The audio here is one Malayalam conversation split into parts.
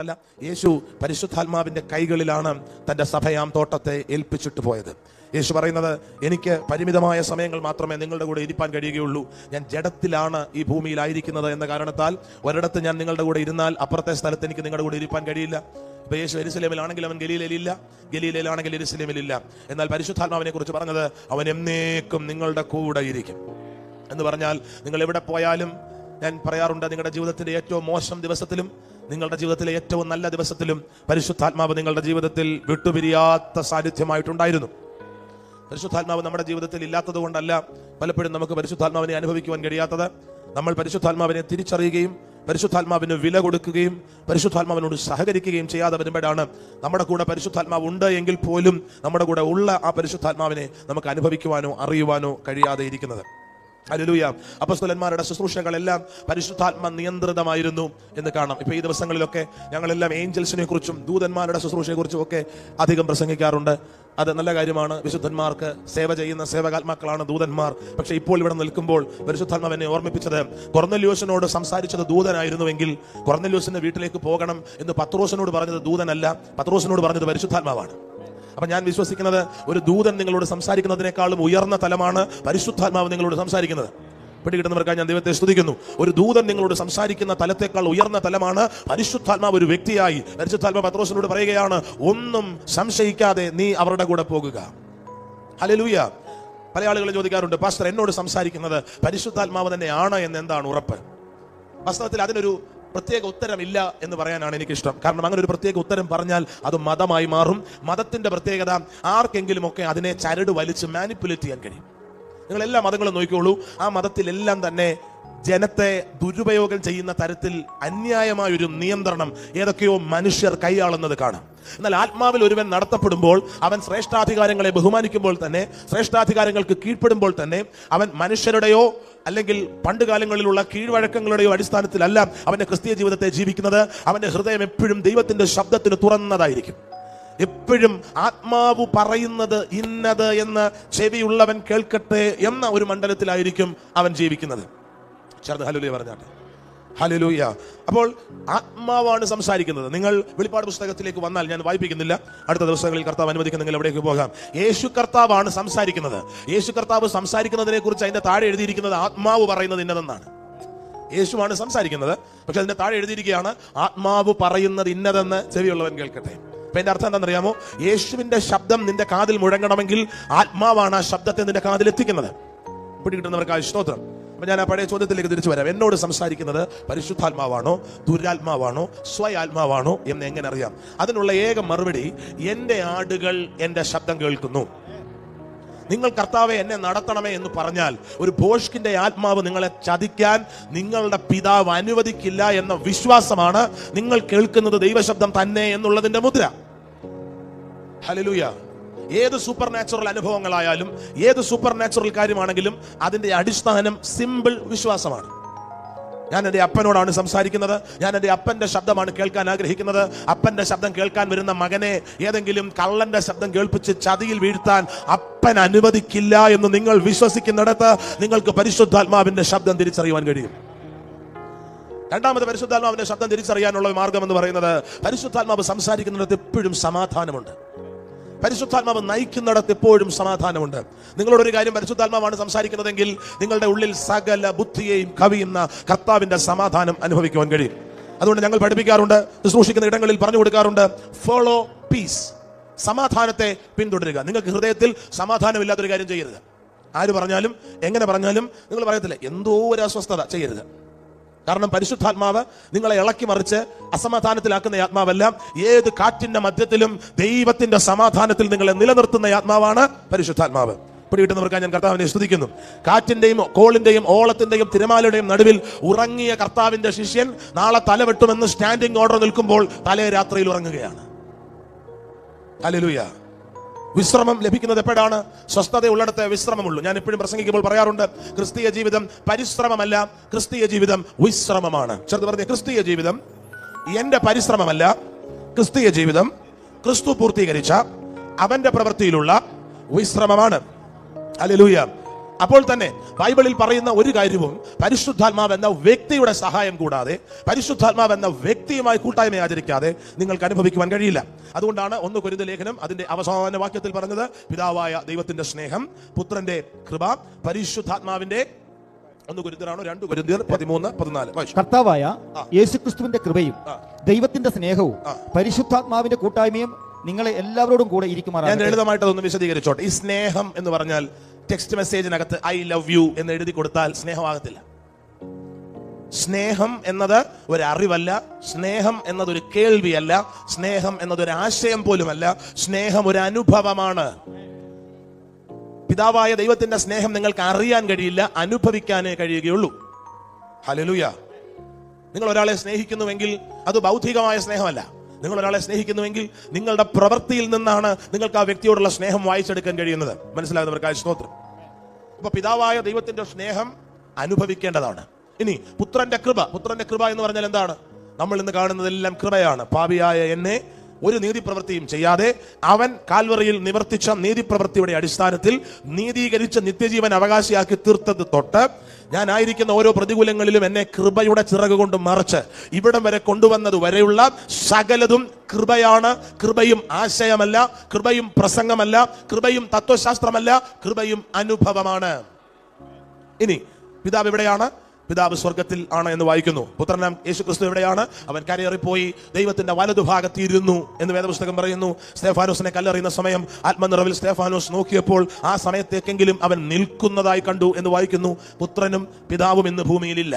അല്ല, യേശു പരിശുദ്ധാത്മാവിന്റെ കൈകളിലാണ് തന്റെ സഭയാം തോട്ടത്തെ ഏൽപ്പിച്ചിട്ട് പോയത്. യേശു പറയുന്നത്, എനിക്ക് പരിമിതമായ സമയങ്ങൾ മാത്രമേ നിങ്ങളുടെ കൂടെ ഇരിപ്പാൻ കഴിയുകയുള്ളൂ. ഞാൻ ജഡത്തിലാണ് ഈ ഭൂമിയിലായിരിക്കുന്നത് എന്ന കാരണത്താൽ ഒരിടത്ത് ഞാൻ നിങ്ങളുടെ കൂടെ ഇരുന്നാൽ അപ്പുറത്തെ സ്ഥലത്ത് എനിക്ക് നിങ്ങളുടെ കൂടെ ഇരിപ്പാൻ കഴിയില്ല. ഇപ്പൊ യേശു യെരുശലേമിലാണെങ്കിൽ അവൻ ഗലീലയിലില്ല, ഗലീലയിലാണെങ്കിൽ യെരുശലേമിലില്ല. എന്നാൽ പരിശുദ്ധാത്മാവിനെ കുറിച്ച് പറഞ്ഞത്, അവൻ എന്നേക്കും നിങ്ങളുടെ കൂടെ ഇരിക്കും എന്ന് പറഞ്ഞാൽ, നിങ്ങൾ എവിടെ പോയാലും, ഞാൻ പറയാറുണ്ട്, നിങ്ങളുടെ ജീവിതത്തിന്റെ ഏറ്റവും മോശം ദിവസത്തിലും നിങ്ങളുടെ ജീവിതത്തിലെ ഏറ്റവും നല്ല ദിവസത്തിലും പരിശുദ്ധാത്മാവ് നിങ്ങളുടെ ജീവിതത്തിൽ വിട്ടുപിരിയാത്ത സാന്നിധ്യമായിട്ടുണ്ടായിരുന്നു. പരിശുദ്ധാത്മാവ് നമ്മുടെ ജീവിതത്തിൽ ഇല്ലാത്തത് കൊണ്ടല്ല പലപ്പോഴും നമുക്ക് പരിശുദ്ധാത്മാവിനെ അനുഭവിക്കുവാൻ കഴിയാത്തത്. നമ്മൾ പരിശുദ്ധാത്മാവിനെ തിരിച്ചറിയുകയും പരിശുദ്ധാത്മാവിന് വില കൊടുക്കുകയും പരിശുദ്ധാത്മാവിനോട് സഹകരിക്കുകയും ചെയ്യാതെ വരുമ്പോഴാണ് നമ്മുടെ കൂടെ പരിശുദ്ധാത്മാവ് ഉണ്ട് എങ്കിൽ പോലും നമ്മുടെ കൂടെ ഉള്ള ആ പരിശുദ്ധാത്മാവിനെ നമുക്ക് അനുഭവിക്കുവാനോ അറിയുവാനോ കഴിയാതെ ഇരിക്കുന്നത്. ഹല്ലേലൂയ. അപ്പോസ്തലന്മാരുടെ ശുശ്രൂഷകളെല്ലാം പരിശുദ്ധാത്മ നിയന്ത്രിതമായിരുന്നു എന്ന് കാണാം. ഇപ്പൊ ഈ ദിവസങ്ങളിലൊക്കെ ഞങ്ങളെല്ലാം ഏഞ്ചൽസിനെ കുറിച്ചും ദൂതന്മാരുടെ ശുശ്രൂഷയെ കുറിച്ചും ഒക്കെ അധികം പ്രസംഗിക്കാറുണ്ട്. അത് നല്ല കാര്യമാണ്. വിശുദ്ധന്മാർക്ക് സേവ ചെയ്യുന്ന സേവകാത്മാക്കളാണ് ദൂതന്മാർ. പക്ഷെ ഇപ്പോൾ ഇവിടെ നിൽക്കുമ്പോൾ പരിശുദ്ധാത്മാവിനെ ഓർമ്മിപ്പിച്ചത്, കൊർന്നല്യോസിനോട് സംസാരിച്ചത് ദൂതനായിരുന്നുവെങ്കിൽ കൊർന്നല്യോസിന്റെ വീട്ടിലേക്ക് പോകണം എന്ന് പത്രോസിനോട് പറഞ്ഞത് ദൂതനല്ല, പത്രോസിനോട് പറഞ്ഞത് പരിശുദ്ധാത്മാവാണ്. അപ്പൊ ഞാൻ വിശ്വസിക്കുന്നത്, ഒരു ദൂതൻ നിങ്ങളോട് സംസാരിക്കുന്നതിനേക്കാളും ഉയർന്ന തലമാണ് പരിശുദ്ധാത്മാവ് നിങ്ങളോട് സംസാരിക്കുന്നത്. പിടികിട്ടുന്നവർക്കായി ഞാൻ ദൈവത്തെ സ്തുതിക്കുന്നു. ഒരു ദൂതൻ നിങ്ങളോട് സംസാരിക്കുന്ന തലത്തേക്കാൾ ഉയർന്ന തലമാണ് പരിശുദ്ധാത്മാവ്. ഒരു വ്യക്തിയായി പരിശുദ്ധാത്മാവ് പത്രോസിനോട് പറയുകയാണ്, ഒന്നും സംശയിക്കാതെ നീ അവരുടെ കൂടെ പോകുക. ഹല്ലേലൂയ. പല ആളുകളും ചോദിക്കാറുണ്ട്, പാസ്റ്റർ എന്നോട് സംസാരിക്കുന്നത് പരിശുദ്ധാത്മാവ് തന്നെയാണ് എന്ന് എന്താണ് ഉറപ്പ്? വാസ്തവത്തിൽ അതിനൊരു പ്രത്യേക ഉത്തരമില്ല എന്ന് പറയാനാണ് എനിക്കിഷ്ടം. കാരണം അങ്ങനെ ഒരു പ്രത്യേക ഉത്തരം പറഞ്ഞാൽ അത് മതമായി മാറും. മതത്തിന്റെ പ്രത്യേകത, ആർക്കെങ്കിലും ഒക്കെ അതിനെ ചരട് വലിച്ച് മാനിപ്പുലേറ്റ് ചെയ്യാൻ കഴിയും. നിങ്ങൾ എല്ലാ മതങ്ങളും നോക്കിക്കോളൂ, ആ മതത്തിലെല്ലാം തന്നെ ജനത്തെ ദുരുപയോഗം ചെയ്യുന്ന തരത്തിൽ അന്യായമായൊരു നിയന്ത്രണം ഏതൊക്കെയോ മനുഷ്യർ കൈയാളുന്നത് കാണാം. എന്നാൽ ആത്മാവിൽ ഒരുവൻ നടത്തപ്പെടുമ്പോൾ, അവൻ ശ്രേഷ്ഠാധികാരങ്ങളെ ബഹുമാനിക്കുമ്പോൾ തന്നെ, ശ്രേഷ്ഠാധികാരങ്ങൾക്ക് കീഴ്പ്പെടുമ്പോൾ തന്നെ, അവൻ മനുഷ്യരുടെയോ അല്ലെങ്കിൽ പണ്ട് കാലങ്ങളിലുള്ള കീഴ്വഴക്കങ്ങളുടെയോ അടിസ്ഥാനത്തിലല്ല അവന്റെ ക്രിസ്തീയ ജീവിതത്തെ ജീവിക്കുന്നത്. അവന്റെ ഹൃദയം എപ്പോഴും ദൈവത്തിന്റെ ശബ്ദത്തിന് തുറന്നതായിരിക്കും. എപ്പോഴും ആത്മാവ് പറയുന്നത് ഇന്നത് എന്ന് ചെവിയുള്ളവൻ കേൾക്കട്ടെ എന്ന ഒരു മണ്ഡലത്തിലായിരിക്കും അവൻ ജീവിക്കുന്നത്. ചേർന്ന് ഹല്ലേലൂയ പറഞ്ഞാട്ടെ. ഹല്ലേലൂയ. അപ്പോൾ ആത്മാവാണ് സംസാരിക്കുന്നത്. നിങ്ങൾ വെളിപ്പാട് പുസ്തകത്തിലേക്ക് വന്നാൽ, ഞാൻ വായിപ്പിക്കുന്നില്ല, അടുത്ത ദിവസങ്ങളിൽ കർത്താവ് അനുവദിക്കുന്നെങ്കിൽ എവിടേക്ക് പോകാം. യേശു കർത്താവാണ് സംസാരിക്കുന്നത്. യേശു കർത്താവ് സംസാരിക്കുന്നതിനെ കുറിച്ച് അതിന്റെ താഴെ എഴുതിയിരിക്കുന്നത് ആത്മാവ് പറയുന്നത് ഇന്നതെന്നാണ്. യേശുവാണ് സംസാരിക്കുന്നത്, പക്ഷെ അതിന്റെ താഴെ എഴുതിയിരിക്കുകയാണ് ആത്മാവ് പറയുന്നത് ഇന്നതെന്ന് ചെവിയുള്ളവൻ കേൾക്കട്ടെ. അപ്പൊ എന്റെ അർത്ഥം എന്താണെന്നറിയാമോ? യേശുവിന്റെ ശബ്ദം നിന്റെ കാതിൽ മുഴങ്ങണമെങ്കിൽ ആത്മാവാണ് ആ ശബ്ദത്തെ നിന്റെ കാതിൽ എത്തിക്കുന്നത്. പിടികിട്ടുന്നവർക്കായി സ്തോത്രം. അപ്പൊ ഞാൻ ആ പഴയ ചോദ്യത്തിലേക്ക് തിരിച്ചു വരാം. എന്നോട് സംസാരിക്കുന്നത് പരിശുദ്ധാത്മാവാണോ ദുരാത്മാവാണോ സ്വയാത്മാവാണോ എന്ന് എങ്ങനെ അറിയാം? അതിനുള്ള ഏക മറുപടി, എന്റെ ആടുകൾ എന്റെ ശബ്ദം കേൾക്കുന്നു. നിങ്ങൾ കർത്താവെ എന്നെ നടത്തണമേ എന്ന് പറഞ്ഞാൽ, ഒരു ഭോഷ്കിന്റെ ആത്മാവ് നിങ്ങളെ ചതിക്കാൻ നിങ്ങളുടെ പിതാവ് അനുവദിക്കില്ല എന്ന വിശ്വാസമാണ് നിങ്ങൾ കേൾക്കുന്നത് ദൈവശബ്ദം തന്നെ എന്നുള്ളതിന്റെ മുദ്ര. ഹല്ലേലൂയ. ഏത് സൂപ്പർ നാച്ചുറൽ അനുഭവങ്ങളായാലും, ഏത് സൂപ്പർ നാച്ചുറൽ കാര്യമാണെങ്കിലും അതിന്റെ അടിസ്ഥാനം സിമ്പിൾ വിശ്വാസമാണ്. ഞാൻ എൻ്റെ അപ്പനോടാണ് സംസാരിക്കുന്നത്, ഞാൻ എൻ്റെ അപ്പന്റെ ശബ്ദമാണ് കേൾക്കാൻ ആഗ്രഹിക്കുന്നത്. അപ്പന്റെ ശബ്ദം കേൾക്കാൻ വരുന്ന മകനെ ഏതെങ്കിലും കള്ളന്റെ ശബ്ദം കേൾപ്പിച്ച് ചതിയിൽ വീഴ്ത്താൻ അപ്പൻ അനുവദിക്കില്ല എന്ന് നിങ്ങൾ വിശ്വസിക്കുന്നിടത്ത് നിങ്ങൾക്ക് പരിശുദ്ധാത്മാവിന്റെ ശബ്ദം തിരിച്ചറിയുവാൻ കഴിയും. രണ്ടാമത്, പരിശുദ്ധാത്മാവിന്റെ ശബ്ദം തിരിച്ചറിയാനുള്ള മാർഗം എന്ന് പറയുന്നത്, പരിശുദ്ധാത്മാവ് സംസാരിക്കുന്നിടത്ത് എപ്പോഴും സമാധാനമുണ്ട്. പരിശുദ്ധാത്മാവ് നയിക്കുന്നിടത്ത് എപ്പോഴും സമാധാനമുണ്ട്. നിങ്ങളോടൊരു കാര്യം, പരിശുദ്ധാത്മാവാണ് സംസാരിക്കുന്നതെങ്കിൽ നിങ്ങളുടെ ഉള്ളിൽ സകല ബുദ്ധിയെയും കവിയുന്ന കർത്താവിന്റെ സമാധാനം അനുഭവിക്കുവാൻ കഴിയും. അതുകൊണ്ട് ഞങ്ങൾ പഠിപ്പിക്കാറുണ്ട്, ശുശ്രൂഷിക്കുന്ന ഇടങ്ങളിൽ പറഞ്ഞു കൊടുക്കാറുണ്ട്, ഫോളോ പീസ്, സമാധാനത്തെ പിന്തുടരുക. നിങ്ങൾക്ക് ഹൃദയത്തിൽ സമാധാനമില്ലാത്തൊരു കാര്യം ചെയ്യരുത്. ആര് പറഞ്ഞാലും എങ്ങനെ പറഞ്ഞാലും നിങ്ങൾ പറയത്തില്ല, എന്തോ ഒരു അസ്വസ്ഥത, ചെയ്യരുത്. കാരണം പരിശുദ്ധാത്മാവ് നിങ്ങളെ ഇളക്കി മറിച്ച് അസമാധാനത്തിലാക്കുന്ന ആത്മാവല്ല. ഏത് കാറ്റിന്റെ മധ്യത്തിലും ദൈവത്തിന്റെ സമാധാനത്തിൽ നിങ്ങളെ നിലനിർത്തുന്ന ആത്മാവാണ് പരിശുദ്ധാത്മാവ്. പിടികിട്ടുന്നവർക്കായി ഞാൻ കർത്താവിനെ സ്തുതിക്കുന്നു. കാറ്റിന്റെയും കോളിന്റെയും ഓളത്തിന്റെയും തിരമാലയുടെയും നടുവിൽ ഉറങ്ങിയ കർത്താവിന്റെ ശിഷ്യൻ നാളെ തലവെട്ടുമെന്ന് സ്റ്റാൻഡിംഗ് ഓർഡർ നിൽക്കുമ്പോൾ തലേ രാത്രിയിൽ ഉറങ്ങുകയാണ്. ഹല്ലേലൂയ. വിശ്രമം ലഭിക്കുന്നത് എപ്പോഴാണ്? സ്വസ്ഥതയുള്ളിടത്ത് വിശ്രമമുള്ളൂ. ഞാൻ എപ്പോഴും പ്രസംഗിക്കുമ്പോൾ പറയാറുണ്ട്, ക്രിസ്തീയ ജീവിതം പരിശ്രമമല്ല, ക്രിസ്തീയ ജീവിതം വിശ്രമമാണ്. ചെറുത് പറഞ്ഞ, ക്രിസ്തീയ ജീവിതം എന്റെ പരിശ്രമമല്ല, ക്രിസ്തീയ ജീവിതം ക്രിസ്തു പൂർത്തീകരിച്ച അവന്റെ പ്രവൃത്തിയിലുള്ള വിശ്രമമാണ്. ഹല്ലേലൂയ. അപ്പോൾ തന്നെ ബൈബിളിൽ പറയുന്ന ഒരു കാര്യവും പരിശുദ്ധാത്മാവ് എന്ന വ്യക്തിയുടെ സഹായം കൂടാതെ, പരിശുദ്ധാത്മാവ് എന്ന വ്യക്തിയുമായി കൂട്ടായ്മ ആചരിക്കാതെ നിങ്ങൾക്ക് അനുഭവിക്കുവാൻ കഴിയില്ല. അതുകൊണ്ടാണ് 1 കൊരിന്ത്യർ ലേഖനം അതിന്റെ അവസാന വാക്യത്തിൽ പറഞ്ഞത്, പിതാവായ ദൈവത്തിന്റെ സ്നേഹം, പുത്രന്റെ കൃപ, പരിശുദ്ധാത്മാവിന്റെ 1 കൊരിന്ത്യരാണോ 2 കൊരിന്ത്യർ 13-14. കർത്താവായ യേശുക്രിസ്തുവിന്റെ കൃപയും ദൈവത്തിന്റെ സ്നേഹവും പരിശുദ്ധാത്മാവിന്റെ കൂട്ടായ്മയും നിങ്ങളെ എല്ലാവരോടും കൂടെ ഇരിക്കുമാറാകട്ടെ. ഞാൻ ലളിതമായിട്ട് അതൊന്ന് വിശദീകരിച്ചോട്ടെ. ഈ സ്നേഹം എന്ന് പറഞ്ഞാൽ ടെക്സ്റ്റ് മെസ്സേജിനകത്ത് ഐ ലവ് യു എന്ന് എഴുതി കൊടുത്താൽ സ്നേഹമാകത്തില്ല. സ്നേഹം എന്നത് ഒരു അറിവല്ല, സ്നേഹം എന്നതൊരു കേൾവിയല്ല, സ്നേഹം എന്നതൊരു ആശയം പോലുമല്ല. സ്നേഹം ഒരു അനുഭവമാണ്. പിതാവായ ദൈവത്തിന്റെ സ്നേഹം നിങ്ങൾക്ക് അറിയാൻ കഴിയില്ല, അനുഭവിക്കാനേ കഴിയുകയുള്ളൂ. ഹല്ലേലൂയ. നിങ്ങൾ ഒരാളെ സ്നേഹിക്കുന്നുവെങ്കിൽ അത് ഭൗതികമായ സ്നേഹമല്ല. നിങ്ങൾ ഒരാളെ സ്നേഹിക്കുന്നുവെങ്കിൽ നിങ്ങളുടെ പ്രവൃത്തിയിൽ നിന്നാണ് നിങ്ങൾക്ക് ആ വ്യക്തിയോടുള്ള സ്നേഹം വായിച്ചെടുക്കാൻ കഴിയുന്നത്. മനസ്സിലാകുന്നവർക്കായി സ്തോത്രം. അപ്പൊ പിതാവായ ദൈവത്തിന്റെ സ്നേഹം അനുഭവിക്കേണ്ടതാണ്. ഇനി പുത്രന്റെ കൃപ എന്ന് പറഞ്ഞാൽ എന്താണ്? നമ്മൾ ഇന്ന് കാണുന്നതെല്ലാം കൃപയാണ്. പാപിയായ എന്നെ ഒരു നീതിപ്രവൃത്തിയും ചെയ്യാതെ അവൻ കാൽവറിയിൽ നിവർത്തിച്ച നീതിപ്രവൃത്തിയുടെ അടിസ്ഥാനത്തിൽ നീതീകരിച്ച് നിത്യജീവൻ അവകാശിയാക്കി തീർത്തത് തൊട്ട് ഞാനായിരിക്കുന്ന ഓരോ പ്രതികൂലങ്ങളിലും എന്നെ കൃപയുടെ ചിറക് കൊണ്ട് മറച്ച് ഇവിടം വരെ കൊണ്ടുവന്നത് വരെയുള്ള സകലതും കൃപയാണ്. കൃപയും ആശയമല്ല, കൃപയും പ്രസംഗമല്ല, കൃപയും തത്വശാസ്ത്രമല്ല, കൃപയും അനുഭവമാണ്. ഇനി പിതാവ് എവിടെയാണ്? പിതാവ് സ്വർഗത്തിൽ ആണ് എന്ന് വായിക്കുന്നു. പുത്രനാം യേശുക്രിസ്തു എവിടെയാണ്? അവൻ കരയേറിപ്പോയി ദൈവത്തിന്റെ വലതുഭാഗത്തിരുന്നു എന്ന് വേദപുസ്തകം പറയുന്നു. സ്തേഫാനോസിനെ കല്ലെറിയുന്ന സമയം ആത്മനിറവിൽ സ്തേഫാനോസ് നോക്കിയപ്പോൾ ആ സമയത്തേക്കെങ്കിലും അവൻ നിൽക്കുന്നതായി കണ്ടു എന്ന് വായിക്കുന്നു. പുത്രനും പിതാവും ഇന്ന് ഭൂമിയിലില്ല.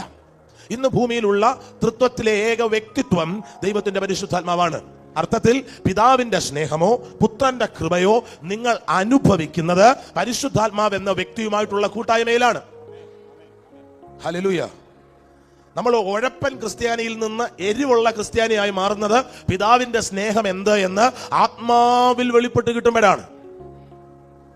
ഇന്ന് ഭൂമിയിലുള്ള തൃത്വത്തിലെ ഏക വ്യക്തിത്വം ദൈവത്തിന്റെ പരിശുദ്ധാത്മാവാണ്. അർത്ഥത്തിൽ പിതാവിന്റെ സ്നേഹമോ പുത്രന്റെ കൃപയോ നിങ്ങൾ അനുഭവിക്കുന്നത് പരിശുദ്ധാത്മാവ് എന്ന വ്യക്തിയുമായിട്ടുള്ള കൂട്ടായ്മയിലാണ്. ഹല്ലേലൂയ. നമ്മൾ ഉഴപ്പൻ ക്രിസ്ത്യാനിയിൽ നിന്ന് എരിവുള്ള ക്രിസ്ത്യാനിയായി മാറുന്നത് പിതാവിന്റെ സ്നേഹം എന്ത് എന്ന് ആത്മാവിൽ വെളിപ്പെട്ട് കിട്ടുമ്പോഴാണ്.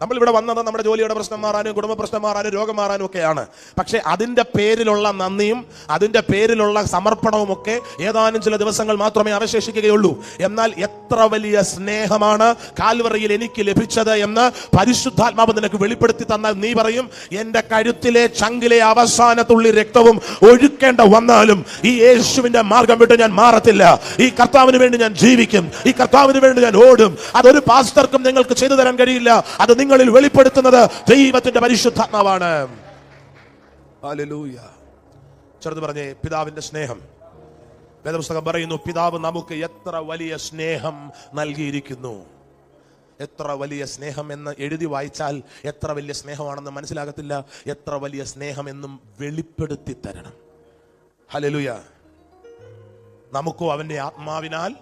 നമ്മൾ ഇവിടെ വന്നത് നമ്മുടെ ജോലിയുടെ പ്രശ്നം മാറാനും കുടുംബ പ്രശ്നം മാറാനും രോഗം മാറാനും ഒക്കെയാണ്. പക്ഷെ അതിന്റെ പേരിലുള്ള നന്ദിയും അതിന്റെ പേരിലുള്ള സമർപ്പണവും ഒക്കെ ഏതാനും ചില ദിവസങ്ങൾ മാത്രമേ അവശേഷിക്കുകയുള്ളൂ. എന്നാൽ എത്ര വലിയ സ്നേഹമാണ് കാൽവറിയിൽ എനിക്ക് ലഭിച്ചത് എന്ന് പരിശുദ്ധാത്മാവ് നിനക്ക് വെളിപ്പെടുത്തി തന്നാൽ നീ പറയും, എന്റെ കഴുത്തിലെ ചങ്കിലെ അവസാന തുള്ളി രക്തവും ഒഴുക്കേണ്ട വന്നാലും ഈ യേശുവിന്റെ മാർഗം വിട്ട് ഞാൻ മാറത്തില്ല. ഈ കർത്താവിന് വേണ്ടി ഞാൻ ജീവിക്കും. ഈ കർത്താവിന് വേണ്ടി ഞാൻ ഓടും. അതൊരു പാസ്റ്റർക്കും നിങ്ങൾക്ക് ചെയ്തു തരാൻ കഴിയില്ല. അത് നിങ്ങളിൽ വെളിപ്പെടുത്തുന്നത് ദൈവത്തിന്റെ പരിശുദ്ധാത്മാവാണ്. ഹല്ലേലൂയ. ചെറുത് പറഞ്ഞേ, പിതാവിന്റെ സ്നേഹം. വേദപുസ്തകം പറയുന്നു, പിതാവ് നമുക്ക് എത്ര വലിയ സ്നേഹം നൽകിയിരിക്കുന്നു. എത്ര വലിയ സ്നേഹം എന്ന് എഴുതി വായിച്ചാൽ എത്ര വലിയ സ്നേഹമാണെന്ന് മനസ്സിലാകത്തില്ല. എത്ര വലിയ സ്നേഹം എന്നും വെളിപ്പെടുത്തി തരണം. ഹല്ലേലൂയ. നമുക്കോ അവന്റെ ആത്മാവിനാൽ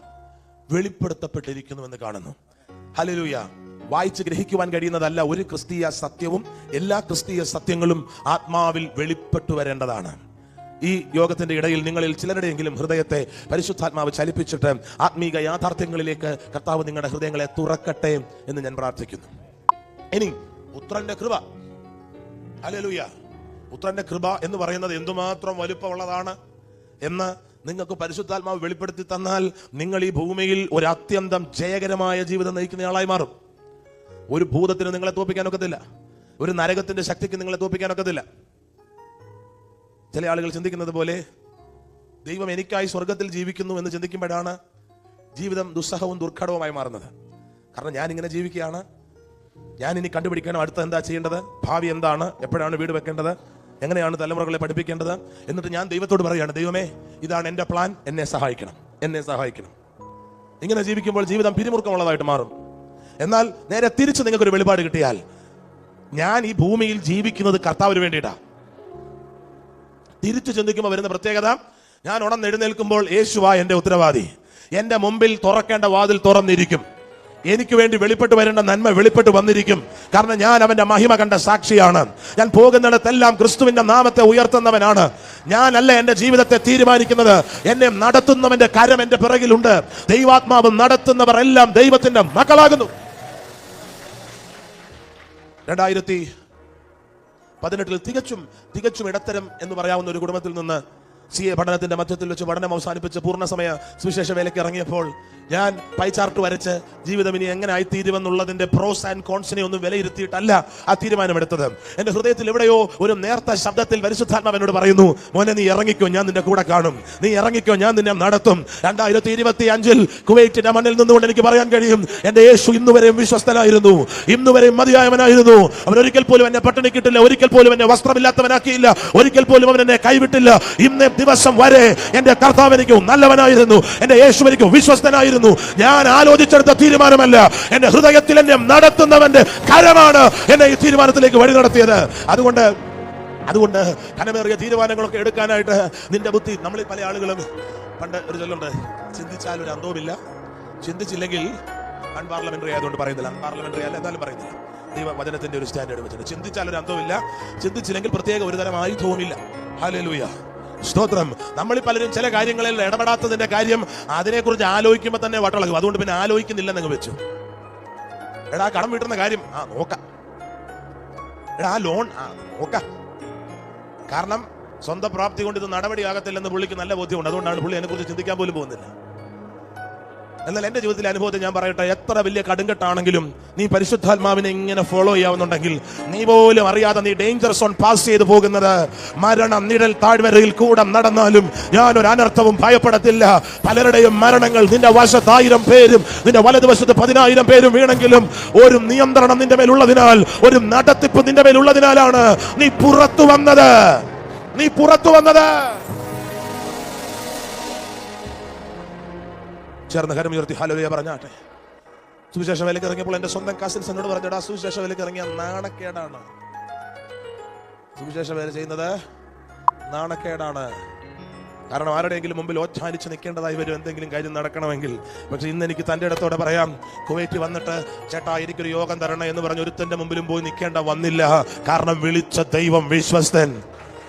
വെളിപ്പെടുത്തപ്പെട്ടിരിക്കുന്നു എന്ന് കാണുന്നു. ഹല്ലേലൂയ. വായിച്ച് ഗ്രഹിക്കുവാൻ കഴിയുന്നതല്ല ഒരു ക്രിസ്തീയ സത്യവും. എല്ലാ ക്രിസ്തീയ സത്യങ്ങളും ആത്മാവിൽ വെളിപ്പെട്ടു വരേണ്ടതാണ്. ഈ യോഗത്തിന്റെ ഇടയിൽ നിങ്ങളിൽ ചിലരുടെയെങ്കിലും ഹൃദയത്തെ പരിശുദ്ധാത്മാവ് ചലിപ്പിച്ചിട്ട് ആത്മീക യാഥാർത്ഥ്യങ്ങളിലേക്ക് കർത്താവ് നിങ്ങളുടെ ഹൃദയങ്ങളെ തുറക്കട്ടെ എന്ന് ഞാൻ പ്രാർത്ഥിക്കുന്നു. ഇനി പുത്രന്റെ കൃപ. ഹല്ലേലൂയ. പുത്രന്റെ കൃപ എന്ന് പറയുന്നത് എന്തുമാത്രം വലുപ്പമുള്ളതാണ് എന്ന് നിങ്ങൾക്ക് പരിശുദ്ധാത്മാവ് വെളിപ്പെടുത്തി തന്നാൽ നിങ്ങൾ ഈ ഭൂമിയിൽ ഒരു അത്യന്തം ജയകരമായ ജീവിതം നയിക്കുന്നയാളായി മാറും. ഒരു ഭൂതത്തിന് നിങ്ങളെ തോൽപ്പിക്കാനൊക്കത്തില്ല. ഒരു നരകത്തിന്റെ ശക്തിക്ക് നിങ്ങളെ തോൽപ്പിക്കാനൊക്കത്തില്ല. ചില ആളുകൾ ചിന്തിക്കുന്നത് പോലെ ദൈവം എനിക്കായി സ്വർഗത്തിൽ ജീവിക്കുന്നു എന്ന് ചിന്തിക്കുമ്പോഴാണ് ജീവിതം ദുസ്സഹവും ദുർഘടവുമായി മാറുന്നത്. കാരണം ഞാൻ ഇങ്ങനെ ജീവിക്കുകയാണ്, ഞാൻ ഇനി കണ്ടുപിടിക്കണം അടുത്ത എന്താ ചെയ്യേണ്ടത്, ഭാവി എന്താണ്, എപ്പോഴാണ് വീട് വെക്കേണ്ടത്, എങ്ങനെയാണ് തലമുറകളെ പഠിപ്പിക്കേണ്ടത്. എന്നിട്ട് ഞാൻ ദൈവത്തോട് പറയുകയാണ്, ദൈവമേ ഇതാണ് എന്റെ പ്ലാൻ, എന്നെ സഹായിക്കണം, എന്നെ സഹായിക്കണം. ഇങ്ങനെ ജീവിക്കുമ്പോൾ ജീവിതം പിരിമുറുക്കമുള്ളതായിട്ട് മാറും. എന്നാൽ നേരെ തിരിച്ച് നിങ്ങൾക്കൊരു വെളിപാട് കിട്ടിയാൽ, ഞാൻ ഈ ഭൂമിയിൽ ജീവിക്കുന്നത് കർത്താവിന് വേണ്ടിയിട്ടാണ്. തിരിച്ചു ചിന്തിക്കുമ്പോൾ വരുന്ന പ്രത്യേകത, ഞാൻ ഉണർന്നെഴുന്നേൽക്കുമ്പോൾ യേശുവാ എന്റെ ഉത്തരവാദി. എന്റെ മുമ്പിൽ തുറക്കേണ്ട വാതിൽ തുറന്നിരിക്കും. എനിക്ക് വേണ്ടി വെളിപ്പെട്ട് വരേണ്ട നന്മ വെളിപ്പെട്ട് വന്നിരിക്കും. കാരണം ഞാൻ അവന്റെ മഹിമ കണ്ട സാക്ഷിയാണ്. ഞാൻ പോകുന്നിടത്തെല്ലാം ക്രിസ്തുവിന്റെ നാമത്തെ ഉയർത്തുന്നവനാണ്. ഞാനല്ല എന്റെ ജീവിതത്തെ തീരുമാനിക്കുന്നത്, എന്നെ നടത്തുന്നവന്റെ കരം എന്റെ പിറകിലുണ്ട്. ദൈവാത്മാവ് നടത്തുന്നവർ എല്ലാം ദൈവത്തിന്റെ മക്കളാകുന്നു. 2018 തികച്ചും ഇടത്തരം എന്ന് പറയാവുന്ന ഒരു കുടുംബത്തിൽ നിന്ന് CA പഠനത്തിന്റെ മധ്യത്തിൽ വെച്ച് പഠനം അവസാനിപ്പിച്ച് പൂർണ്ണസമയ സുവിശേഷ വേലയ്ക്ക് ഇറങ്ങിയപ്പോൾ ഞാൻ പൈ ചാർട്ട് വരച്ച് ജീവിതം ഇനി എങ്ങനെ ആയിത്തീരുമെന്നുള്ളതിന്റെ പ്രോസ് ആൻഡ് കോൺസിനെ ഒന്നും വിലയിരുത്തിയിട്ടല്ല ആ തീരുമാനമെടുത്തത്. എന്റെ ഹൃദയത്തിൽ എവിടെയോ ഒരു നേർത്ത ശബ്ദത്തിൽ പരിശുദ്ധാത്മാവ് എന്നോട് പറയുന്നു, മോനെ നീ ഇറങ്ങിക്കോ, ഞാൻ നിന്റെ കൂടെ കാണും, നീ ഇറങ്ങിക്കോ, ഞാൻ നിന്നെ നടത്തും. 2025 കുവൈറ്റിന്റെ മണ്ണിൽ നിന്നുകൊണ്ട് എനിക്ക് പറയാൻ കഴിയും, എന്റെ യേശു ഇന്നുവരെയും വിശ്വസ്തനായിരുന്നു, ഇന്നുവരെയും മതിയായവനായിരുന്നു. അവൻ ഒരിക്കൽ പോലും എന്നെ പട്ടിണിക്കിട്ടില്ല, ഒരിക്കൽ പോലും എന്നെ വസ്ത്രമില്ലാത്തവനാക്കിയില്ല, ഒരിക്കൽ പോലും അവൻ എന്നെ കൈവിട്ടില്ല. ഇന്നേ ദിവസം വരെ എന്റെ കർത്താവ് എനിക്ക് നല്ലവനായിരുന്നു, എന്റെ യേശു എനിക്ക് വിശ്വസ്തനായിരുന്നു. ഞാൻ ആലോചിച്ചെടുത്ത തീരുമാനമല്ല, എന്റെ ഹൃദയത്തിൽ എന്നെ നടത്തുന്നവന്റെ കരമാണ് എന്നെ ഈ തീരുമാനത്തിലേക്ക് വഴി നടത്തിയത്. അതുകൊണ്ട് കനമേറിയ തീരുമാനങ്ങളൊക്കെ എടുക്കാനായിട്ട് നിന്റെ ബുദ്ധി, നമ്മളിൽ പല ആളുകളും പണ്ട് ഒരു ചൊല്ലുണ്ട്, ചിന്തിച്ചാൽ ഒരു അന്തവുമില്ല, ചിന്തിച്ചില്ലെങ്കിൽ അൺപാർലമെന്ററി ആയതുകൊണ്ട് പറയുന്നില്ല, അൺപാർലമെന്ററി അല്ല എന്നാലും പറയുന്നില്ല, ദൈവവചനത്തിന്റെ ഒരു സ്റ്റാൻഡേർഡ് വെച്ചിട്ട് ചിന്തിച്ചാൽ ഒരു അന്തവുമില്ല, ചിന്തിച്ചില്ലെങ്കിൽ പ്രത്യേക ഒരു തരം ആയുധവുമില്ല. ഹല്ലേലൂയ, സ്തോത്രം. നമ്മളിൽ പലരും ചില കാര്യങ്ങളിൽ ഇടപെടാത്തതിന്റെ കാര്യം അതിനെക്കുറിച്ച് ആലോചിക്കുമ്പോൾ തന്നെ വട്ടളകും. അതുകൊണ്ട് പിന്നെ ആലോചിക്കുന്നില്ലെന്നങ്ങ് വെച്ചു. എടാ കടം വീട്ടുന്ന കാര്യം നോക്കാം, എടാ ആ ലോൺ നോക്കാം. കാരണം സ്വന്തം പ്രാപ്തി കൊണ്ട് ഇത് നടപടിയാകത്തില്ലെന്ന് പുള്ളിക്ക് നല്ല ബോധ്യമുണ്ട്. അതുകൊണ്ടാണ് പുള്ളി അതിനെക്കുറിച്ച് ചിന്തിക്കാൻ പോലും പോകുന്നില്ല. എന്നാൽ എന്റെ ജീവിതത്തിലെ അനുഭവത്തിൽ ഞാൻ പറയട്ടെ, എത്ര വലിയ കടുങ്കട്ടാണെങ്കിലും നീ പരിശുദ്ധാത്മാവിനെ ഇങ്ങനെ ഫോളോ ചെയ്യാവുന്നുണ്ടെങ്കിൽ നീ പോലും അറിയാതെ നീ ഡേഞ്ചർ സോൺ പാസ് ചെയ്തു പോകുന്നത്. മരണം നിഴൽ താഴ്വരയിൽ കൂടെ നടന്നാലും ഞാനൊരു അനർത്ഥവും ഭയപ്പെടത്തില്ല. പലരുടെയും മരണങ്ങൾ നിന്റെ വശത്ത് 1000 പേരും നിന്റെ വലതുവശത്ത് 10,000 പേരും വീണെങ്കിലും ഒരു നിയന്ത്രണം നിന്റെ മേലുള്ളതിനാൽ, ഒരു നടത്തിപ്പ് നിന്റെ മേലുള്ളതിനാലാണ് നീ പുറത്തു വന്നത്. ചേർന്ന് കരമുയർത്തി ഹല്ലേലൂയ പറഞ്ഞാട്ടെ. സുവിശേഷ വേലയ്ക്ക് ഇറങ്ങിയപ്പോൾ എന്റെ സ്വന്തം കസിൻസ് എന്നോട് പറഞ്ഞടാ, സുവിശേഷ വേലയ്ക്ക് ഇറങ്ങിയ നാണക്കേടാണ്, സുവിശേഷ വേല ചെയ്യുന്നത് നാണക്കേടാണ്. കാരണം ആരുടെയെങ്കിലും മുമ്പിൽ ഓച്ചാനിച്ച് നിൽക്കേണ്ടതായി വരും എന്തെങ്കിലും കാര്യം നടക്കണമെങ്കിൽ. പക്ഷെ ഇന്ന് എനിക്ക് തന്റെ ഇടത്തോടെ പറയാം, കുവൈറ്റ് വന്നിട്ട് ചേട്ടാ എനിക്കൊരു യോഗം തരണം എന്ന് പറഞ്ഞ് ഒരുത്തന്റെ മുമ്പിലും പോയി നിൽക്കേണ്ട വന്നില്ല. കാരണം വിളിച്ച ദൈവം വിശ്വസ്തൻ.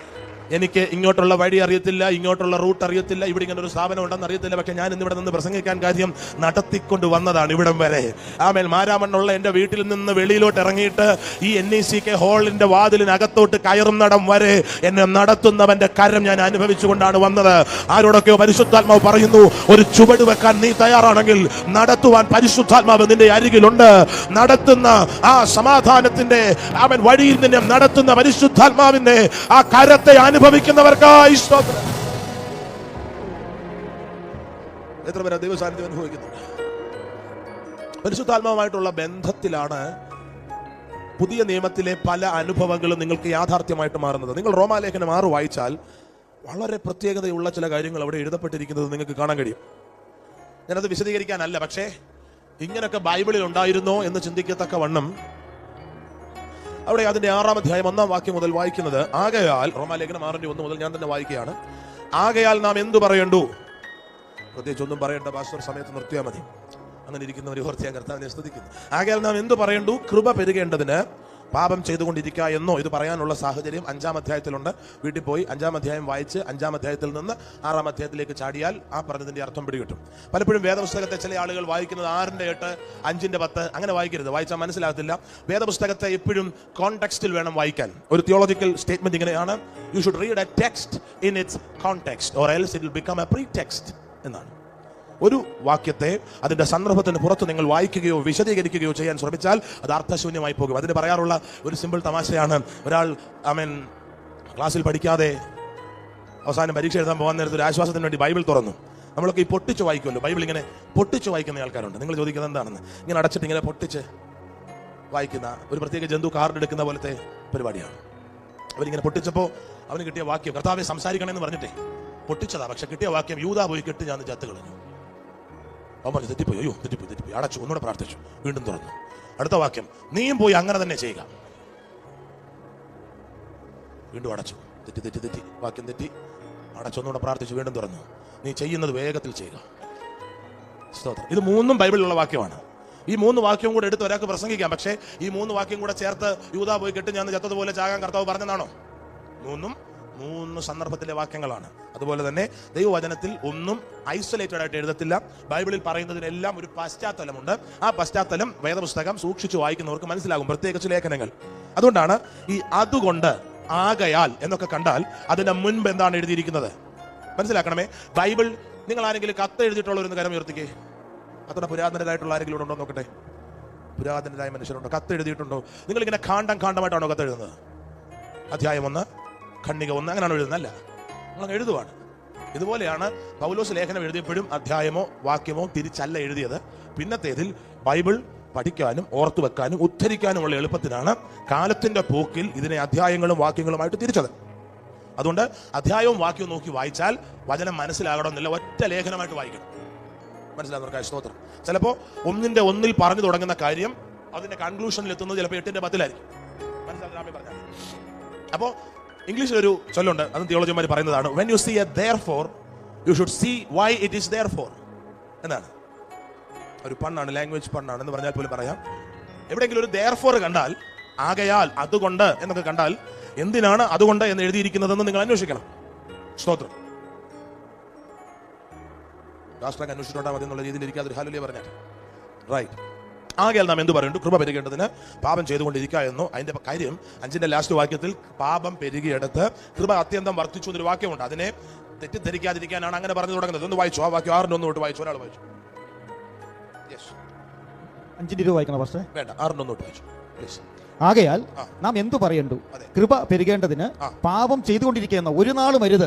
എനിക്ക് ഇങ്ങോട്ടുള്ള വഴി അറിയത്തില്ല, ഇങ്ങോട്ടുള്ള റൂട്ട് അറിയത്തില്ല, ഇവിടെ ഇങ്ങനെ ഒരു സ്ഥാപനം ഉണ്ടെന്ന് അറിയത്തില്ല. പക്ഷെ ഞാൻ ഇന്നിവിടെ നിന്ന് പ്രസംഗിക്കാൻ കാര്യം നടത്തിക്കൊണ്ട് വന്നതാണ് ഇവിടം വരെ. ആമേൻ. മാരാമണ്ണുള്ള എന്റെ വീട്ടിൽ നിന്ന് വെളിയിലോട്ട് ഇറങ്ങിയിട്ട് ഈ NECK ഹാളിന്റെ വാതിലിനകത്തോട്ട് കയറുന്നിടം വരെ എന്നെ നടത്തുന്നവന്റെ കരം ഞാൻ അനുഭവിച്ചുകൊണ്ടാണ് വന്നത്. ആരോടൊക്കെയോ പരിശുദ്ധാത്മാവ് പറയുന്നു, ഒരു ചുവട് വെക്കാൻ നീ തയ്യാറാണെങ്കിൽ നടത്തുവാൻ പരിശുദ്ധാത്മാവ് നിന്റെ അരികിലുണ്ട്. നടത്തുന്ന ആ സമാധാനത്തിന്റെ അവൻ വഴിയിൽ നിന്നെ നടത്തുന്ന പരിശുദ്ധാത്മാവിന്റെ ആ കരത്തെ അനുഭവിക്കുന്നവർക്കായി സ്തോത്രം. എത്ര പേര് ദൈവ സാന്നിധ്യം അനുഭവിക്കുന്നുണ്ട്? പരിശുദ്ധാത്മാവുമായിട്ടുള്ള ബന്ധത്തിലാണ് പുതിയ നിയമത്തിലെ പല അനുഭവങ്ങളും നിങ്ങൾക്ക് യാഥാർത്ഥ്യമായിട്ട് മാറുന്നത്. നിങ്ങൾ റോമാലേഖനം 6 വായിച്ചാൽ വളരെ പ്രത്യേകതയുള്ള ചില കാര്യങ്ങൾ അവിടെ എഴുതപ്പെട്ടിരിക്കുന്നത് നിങ്ങൾക്ക് കാണാൻ കഴിയും. ഞാനത് വിശദീകരിക്കാനല്ല, പക്ഷേ ഇങ്ങനൊക്കെ ബൈബിളിൽ ഉണ്ടായിരുന്നോ എന്ന് ചിന്തിക്കത്തക്ക വണ്ണം അവിടെ അതിന്റെ 6-ാം അധ്യായം 1-ാം വാക്യം മുതൽ വായിക്കുന്നത്, ആകയാൽ, റോമാലേഖനം 6:1 മുതൽ ഞാൻ തന്നെ വായിക്കുകയാണ്. ആകയാൽ നാം എന്തു പറയണ്ടു? പ്രത്യേകിച്ച് ഒന്നും പറയേണ്ട, പാസ്റ്റർ സമയത്ത് നിർത്തിയാൽ മതി. അങ്ങനെ ഇരിക്കുന്നവർ ഓർത്ത് ഞാൻ കർത്താവിനെ സ്തുതിക്കുന്നു. ആകയാൽ നാം എന്തു പറയണ്ടു? കൃപ പെരുകേണ്ടതിന് പാപം ചെയ്തുകൊണ്ടിരിക്കുക എന്നോ? ഇത് പറയാനുള്ള സാഹചര്യം 5-ാം അധ്യായത്തിലുണ്ട്. വീട്ടിൽ പോയി 5-ാം അധ്യായം വായിച്ച് 5-ാം അധ്യായത്തിൽ നിന്ന് 6-ാം അധ്യായത്തിലേക്ക് ചാടിയാൽ ആ പറഞ്ഞതിന്റെ അർത്ഥം പിടികിട്ടും. പലപ്പോഴും വേദപുസ്തകത്തെ ചില ആളുകൾ വായിക്കുന്നത് 6:8, 5:10 അങ്ങനെ വായിക്കരുത്, വായിച്ചാൽ മനസ്സിലാകത്തില്ല. വേദപുസ്തകത്തെ എപ്പോഴും കോണ്ടെക്സ്റ്റിൽ വേണം വായിക്കാൻ. ഒരു തിയോളജിക്കൽ സ്റ്റേറ്റ്മെന്റ് ഇങ്ങനെയാണ്, you should read a text in its context or else it will become a pretext എന്നാണ്. ഒരു വാക്യത്തെ അതിന്റെ സന്ദർഭത്തിന് പുറത്ത് നിങ്ങൾ വായിക്കുകയോ വിശദീകരിക്കുകയോ ചെയ്യാൻ ശ്രമിച്ചാൽ അത് അർത്ഥശൂന്യമായി പോകും. അതിന് പറയാറുള്ള ഒരു സിമ്പിൾ തമാശയാണ്, ഒരാൾ ക്ലാസ്സിൽ പഠിക്കാതെ അവസാനം പരീക്ഷ എഴുതാൻ പോകാൻ നേരത്തെ ഒരു ആശ്വാസത്തിന് വേണ്ടി ബൈബിൾ തുറന്നു. നമ്മളൊക്കെ ഈ പൊട്ടിച്ച് വായിക്കുമല്ലോ, ബൈബിൾ ഇങ്ങനെ പൊട്ടിച്ച് വായിക്കുന്ന ആൾക്കാരുണ്ട്. നിങ്ങൾ ചോദിക്കുന്നത് എന്താണെന്ന്, ഇങ്ങനെ അടച്ചിട്ട് ഇങ്ങനെ പൊട്ടിച്ച് വായിക്കുന്ന ഒരു പ്രത്യേക ജന്തു കാർഡ് എടുക്കുന്ന പോലത്തെ പരിപാടിയാണ്. അവരിങ്ങനെ പൊട്ടിച്ചപ്പോൾ അവന് കിട്ടിയ വാക്യം, കർത്താവെ സംസാരിക്കണമെന്ന് പറഞ്ഞിട്ടേ പൊട്ടിച്ചതാ, പക്ഷെ കിട്ടിയ വാക്യം, യൂദാ പോയി കെട്ട് ഞാൻ ചത്ത് കളഞ്ഞു. അവൻ തെറ്റിപ്പോയി, അയ്യോ തെറ്റിപ്പോയി, അടച്ചു, ഒന്നുകൂടെ പ്രാർത്ഥിച്ചു, വീണ്ടും തുറന്നു. അടുത്ത വാക്യം, നീയും പോയി അങ്ങനെ തന്നെ ചെയ്യുക. വീണ്ടും അടച്ചു, തെറ്റി, വാക്യം തെറ്റി, അടച്ചു, ഒന്നുകൂടെ പ്രാർത്ഥിച്ചു, വീണ്ടും തുറന്നു. നീ ചെയ്യുന്നത് വേഗത്തിൽ ചെയ്യുക. സ്തോത്രം. ഇത് 3 ബൈബിളിലുള്ള വാക്യമാണ്. ഈ 3 വാക്യവും കൂടെ എടുത്ത് ഒരാൾക്ക് പ്രസംഗിക്കാം. പക്ഷേ ഈ 3 വാക്യം കൂടെ ചേർത്ത് യൂദാ പോയി കെട്ട് ഞാൻ ചത്തതുപോലെ ചാകാൻ കർത്താവ് പറഞ്ഞതാണോ? 3 സന്ദർഭത്തിലെ വാക്യങ്ങളാണ്. അതുപോലെ തന്നെ ദൈവവചനത്തിൽ ഒന്നും ഐസൊലേറ്റഡ് ആയിട്ട് എഴുതത്തില്ല. ബൈബിളിൽ പറയുന്നതിനെല്ലാം ഒരു പശ്ചാത്തലമുണ്ട്. ആ പശ്ചാത്തലം വേദപുസ്തകം സൂക്ഷിച്ചു വായിക്കുന്നവർക്ക് മനസ്സിലാകും, പ്രത്യേകിച്ച് ലേഖനങ്ങൾ. അതുകൊണ്ടാണ് ഈ അതുകൊണ്ട്, ആകയാൽ എന്നൊക്കെ കണ്ടാൽ അതിന്റെ മുൻപ് എന്താണ് എഴുതിയിരിക്കുന്നത് മനസ്സിലാക്കണമേ. ബൈബിൾ, നിങ്ങൾ ആരെങ്കിലും കത്ത് എഴുതിയിട്ടുള്ളവരെന്ന് കരം ഉയർത്തിക്കേ. അത്ര പുരാതനരായിട്ടുള്ള ആരെങ്കിലും ഉണ്ടോ നോക്കട്ടെ? പുരാതനരായ മനുഷ്യരുണ്ടോ? കത്ത് എഴുതിയിട്ടുണ്ടോ? നിങ്ങളിങ്ങനെ കാണ്ഡമായിട്ടാണോ കത്ത് എഴുതുന്നത്? അധ്യായം 1, ഖണ്ഡിക 1 അങ്ങനെയാണോ എഴുതുന്നല്ല, നിങ്ങൾ എഴുതുവാണ്. ഇതുപോലെയാണ് പൗലോസ് ലേഖനം എഴുതിയപ്പോഴും അധ്യായമോ വാക്യമോ തിരിച്ചല്ല എഴുതിയത്. പിന്നത്തേതിൽ ബൈബിൾ പഠിക്കാനും ഓർത്തു വെക്കാനും ഉദ്ധരിക്കാനുമുള്ള എളുപ്പത്തിനാണ് കാലത്തിന്റെ പോക്കിൽ ഇതിനെ അധ്യായങ്ങളും വാക്യങ്ങളുമായിട്ട് തിരിച്ചത്. അതുകൊണ്ട് അധ്യായവും വാക്യവും നോക്കി വായിച്ചാൽ വചനം മനസ്സിലാകണമെന്നില്ല, ഒറ്റ ലേഖനമായിട്ട് വായിക്കണം. മനസ്സിലാകുന്നവർക്കായ സ്തോത്രം. ചിലപ്പോൾ 1:1 പറഞ്ഞു തുടങ്ങുന്ന കാര്യം അതിന്റെ കൺക്ലൂഷനിൽ എത്തുന്നത് ചിലപ്പോൾ 8:10 മനസ്സിലാക്കാൻ പറഞ്ഞാൽ. അപ്പോൾ ഇംഗ്ലീഷിലൊരു ചൊല്ലുണ്ട്, അത് തിയോളജിമാർ പറയുന്നതാണ്, when you see a therefore you should see why it is therefore എന്നാണ്. ഒരു പണ്ണാണ്, ലാംഗ്വേജ് പണ്ണാണ് എന്ന് പറഞ്ഞാൽ പോലും പറയാം. എവിടെയെങ്കിലും ഒരു therefore കണ്ടാൽ, ആകയാൽ, അതുകൊണ്ട് എന്നൊക്കെ കണ്ടാൽ എന്തിനാണ് അതുകൊണ്ട് എന്ന് എഴുതിയിരിക്കുന്നതെന്ന് നിങ്ങൾ അന്വേഷിക്കണം. സ്തോത്രം. രാഷ്ട്രം അന്വേഷിച്ചിട്ടുണ്ടാ മതി എന്നുള്ള രീതിയിൽ ഇരിക്കാതെ ഒരു ഹാലുലിയ പറഞ്ഞാൽ റൈറ്റ്. ആകയാൽ നാം എന്ത് പറയുന്നു? കൃപ പെരുകേണ്ടതിന് പാപം ചെയ്തുകൊണ്ടിരിക്കുക എന്നോ. അതിന്റെ കാര്യം 5ന്റെ ലാസ്റ്റ് വാക്യത്തിൽ പാപം പെരുകിയെടുത്ത് കൃപ അത്യന്തം വർദ്ധിച്ചു എന്നൊരു വാക്യമുണ്ട്. അതിനെ തെറ്റിദ്ധരിക്കാതിരിക്കാനാണ് അങ്ങനെ പറഞ്ഞു തുടങ്ങുന്നത്. ഒന്ന് വായിച്ചു, ആ വാക്യം 6:1 തൊട്ട് വായിച്ചു. ഒരാൾ വായിച്ചു. 5:20 വായിക്കണം പക്ഷേ വേണ്ട, 6:1 തൊട്ട് വായിച്ചു. ആകയാൽ നാം എന്തു പറയണ്ടു? കൃപ പെരുകേണ്ടതിന് പാപം ചെയ്തുകൊണ്ടിരിക്കുന്ന ഒരു നാളും അരുത്.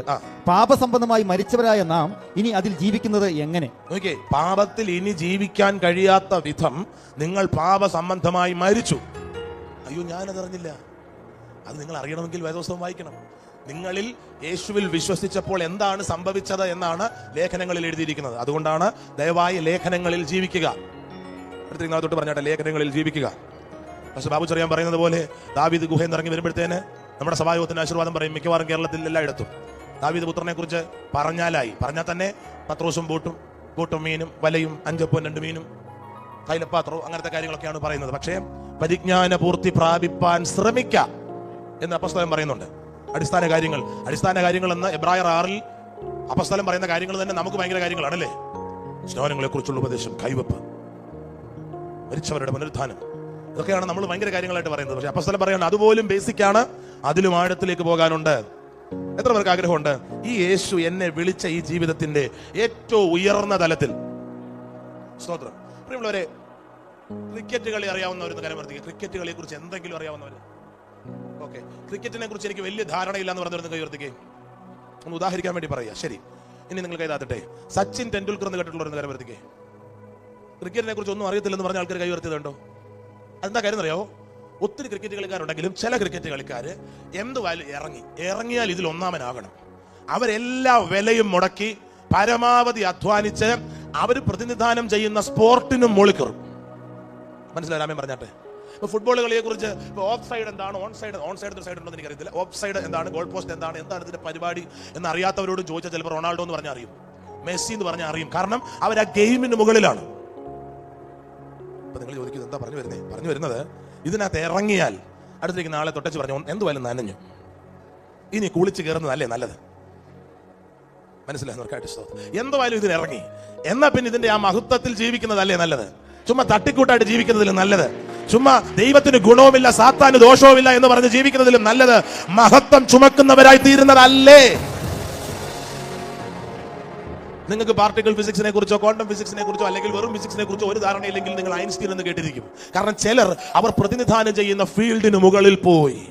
പാപസംബന്ധമായി മരിച്ചവരായ നാം ഇനി അതിൽ ജീവിക്കുന്നത് എങ്ങനെ? നോക്കിയേ, പാപത്തിൽ ഇനി ജീവിക്കാൻ കഴിയാത്ത വിധം നിങ്ങൾ പാപസംബന്ധമായി മരിച്ചു. അയ്യോ, ഞാനതറിഞ്ഞില്ല. അത് നിങ്ങൾ അറിയണമെങ്കിൽ വേദപുസ്തകം വായിക്കണം. നിങ്ങളിൽ യേശുവിൽ വിശ്വസിച്ചപ്പോൾ എന്താണ് സംഭവിച്ചത് എന്നാണ് ലേഖനങ്ങളിൽ എഴുതിയിരിക്കുന്നത്. അതുകൊണ്ടാണ് ദയവായി ലേഖനങ്ങളിൽ ജീവിക്കുക. തൊട്ട് പറഞ്ഞാട്ടെ, ലേഖനങ്ങളിൽ ജീവിക്കുക. പക്ഷെ ബാബു ചെറിയാൻ പറയുന്നത് പോലെ ദാവീദ് ഗുഹയിൽ നിന്ന് ഇറങ്ങി വരുമ്പോഴത്തേന് നമ്മുടെ സഭായോഗത്തിന് ആശീർവാദം പറയും. മിക്കവാറും കേരളത്തിൽ എല്ലായിടത്തും ദാവീദ് പുത്രനെ കുറിച്ച് പറഞ്ഞാൽ തന്നെ പത്രോസും ബോട്ടും മീനും വലയും 5 അപ്പവും 2 മീനും തൈലപ്പാത്രവും അങ്ങനത്തെ കാര്യങ്ങളൊക്കെയാണ് പറയുന്നത്. പക്ഷേ പരിജ്ഞാന പൂർത്തി പ്രാപിപ്പാൻ ശ്രമിക്കുക എന്ന് അപ്പസ്തലൻ പറയുന്നുണ്ട്. അടിസ്ഥാന കാര്യങ്ങൾ എന്ന് എബ്രായർ 6 അപ്പസ്തലൻ പറയുന്ന കാര്യങ്ങൾ തന്നെ നമുക്ക് ഭയങ്കര കാര്യങ്ങളാണല്ലേ. സ്നാനങ്ങളെ കുറിച്ചുള്ള ഉപദേശം, കൈവപ്പ്, മരിച്ചവരുടെ പുനരുത്ഥാനം, ഇതൊക്കെയാണ് നമ്മൾ ഭയങ്കര കാര്യങ്ങളായിട്ട് പറയുന്നത്. പക്ഷെ അപ്പസ്തലൻ പറയാണ് അതുപോലും ബേസിക് ആണ്, അതിലും ആഴത്തിലേക്ക് പോകാനുണ്ട്. എത്ര പേർക്ക് ആഗ്രഹമുണ്ട് ഈ യേശു എന്നെ വിളിച്ച ഈ ജീവിതത്തിന്റെ ഏറ്റവും ഉയർന്ന തലത്തിൽ? സ്തോത്രം. പ്രിയമുള്ളവരെ, ക്രിക്കറ്റ് കളി അറിയാവുന്നവരെന്ന് കരമർത്തിക്കുക. ക്രിക്കറ്റ് കളിയെ കുറിച്ച് എന്തെങ്കിലും അറിയാവുന്നവർ? ഓക്കെ, ക്രിക്കറ്റിനെ കുറിച്ച് എനിക്ക് വലിയ ധാരണയില്ല എന്ന് പറഞ്ഞവരുന്ന് കൈ ഉയർത്തിക്കേ. ഒന്ന് ഉദാഹരിക്കാൻ വേണ്ടി പറയാ. ശരി, ഇനി നിങ്ങൾ കൈതാത്തട്ടെ. സച്ചിൻ ടെണ്ടുൽക്കർ എന്ന് കേട്ടിട്ടുള്ളവരെന്ന് കരമർത്തിക്കേ. ക്രിക്കറ്റിനെ കുറിച്ച് ഒന്നും അറിയത്തില്ലെന്ന് പറഞ്ഞ ആൾക്കാർ കൈ ഉയർത്തിയതുണ്ടോ? അതെന്താ കാര്യം അറിയാവോ? ഒത്തിരി ക്രിക്കറ്റ് കളിക്കാരുണ്ടെങ്കിലും ചില ക്രിക്കറ്റ് കളിക്കാര് എന്തുവായാലും ഇറങ്ങിയാൽ ഇതിൽ ഒന്നാമനാകണം. അവരെല്ലാ വിലയും മുടക്കി പരമാവധി അധ്വാനിച്ച് അവർ പ്രതിനിധാനം ചെയ്യുന്ന സ്പോർട്ടിനും മോളിക്കറും. മനസ്സിലാരാമേ പറഞ്ഞാട്ടെ. ഫുട്ബോൾ കളിയെ കുറിച്ച് ഓഫ് സൈഡ് എന്താണ്, ഓൺ സൈഡ് സൈഡ് ഉണ്ടോ എന്ന് എനിക്കറിയത്തില്ല. ഓഫ് സൈഡ് എന്താണ്, ഗോൾ പോസ്റ്റ് എന്താണ് ഇതിന്റെ പരിപാടി എന്ന് അറിയാത്തവരോട് ചോദിച്ചാൽ ചിലപ്പോൾ റൊണാൾഡോ എന്ന് പറഞ്ഞാൽ അറിയും, മെസ്സി എന്ന് പറഞ്ഞാൽ അറിയും. കാരണം അവർ ആ ഗെയിമിന് മുകളിലാണ്. അപ്പൊ നിങ്ങൾ ചോദിക്കുന്നത് എന്താ പറഞ്ഞു വരുന്നത് ഇതിനകത്ത് ഇറങ്ങിയാൽ അടുത്തേക്ക് നാളെ തൊട്ടച്ച് പറഞ്ഞു എന്തുവായാലും നനഞ്ഞു, ഇനി കുളിച്ച് കയറുന്നതല്ലേ നല്ലത്. മനസ്സിലാകുന്നവർക്കായിട്ട് എന്തുവായാലും ഇതിനിറങ്ങി എന്നാ പിന്നെ ഇതിന്റെ ആ മഹത്വത്തിൽ ജീവിക്കുന്നതല്ലേ നല്ലത്. ചുമ്മാ തട്ടിക്കൂട്ടായിട്ട് ജീവിക്കുന്നതിലും നല്ലത്, ചുമ്മാ ദൈവത്തിന് ഗുണവുമില്ല സാത്താന് ദോഷവുമില്ല എന്ന് പറഞ്ഞ് ജീവിക്കുന്നതിലും നല്ലത് മഹത്വം ചുമക്കുന്നവരായി തീരുന്നതല്ലേ. നിങ്ങൾക്ക് പാർട്ടിക്കിൾ ഫിസിക്സിനെ കുറിച്ചോ ക്വാണ്ടം ഫിസിക്സിനെ കുറിച്ചോ അല്ലെങ്കിൽ വെറും ഫിസിക്സിനെ കുറിച്ചോ ഒരു ധാരണയില്ലെങ്കിൽ നിങ്ങൾ ഐൻസ്റ്റീൻ എന്ന് കേട്ടിരിക്കും. കാരണം ചിലർ അവർ പ്രതിനിധാനം ചെയ്യുന്ന ഫീൽഡിന് മുകളിൽ പോയി.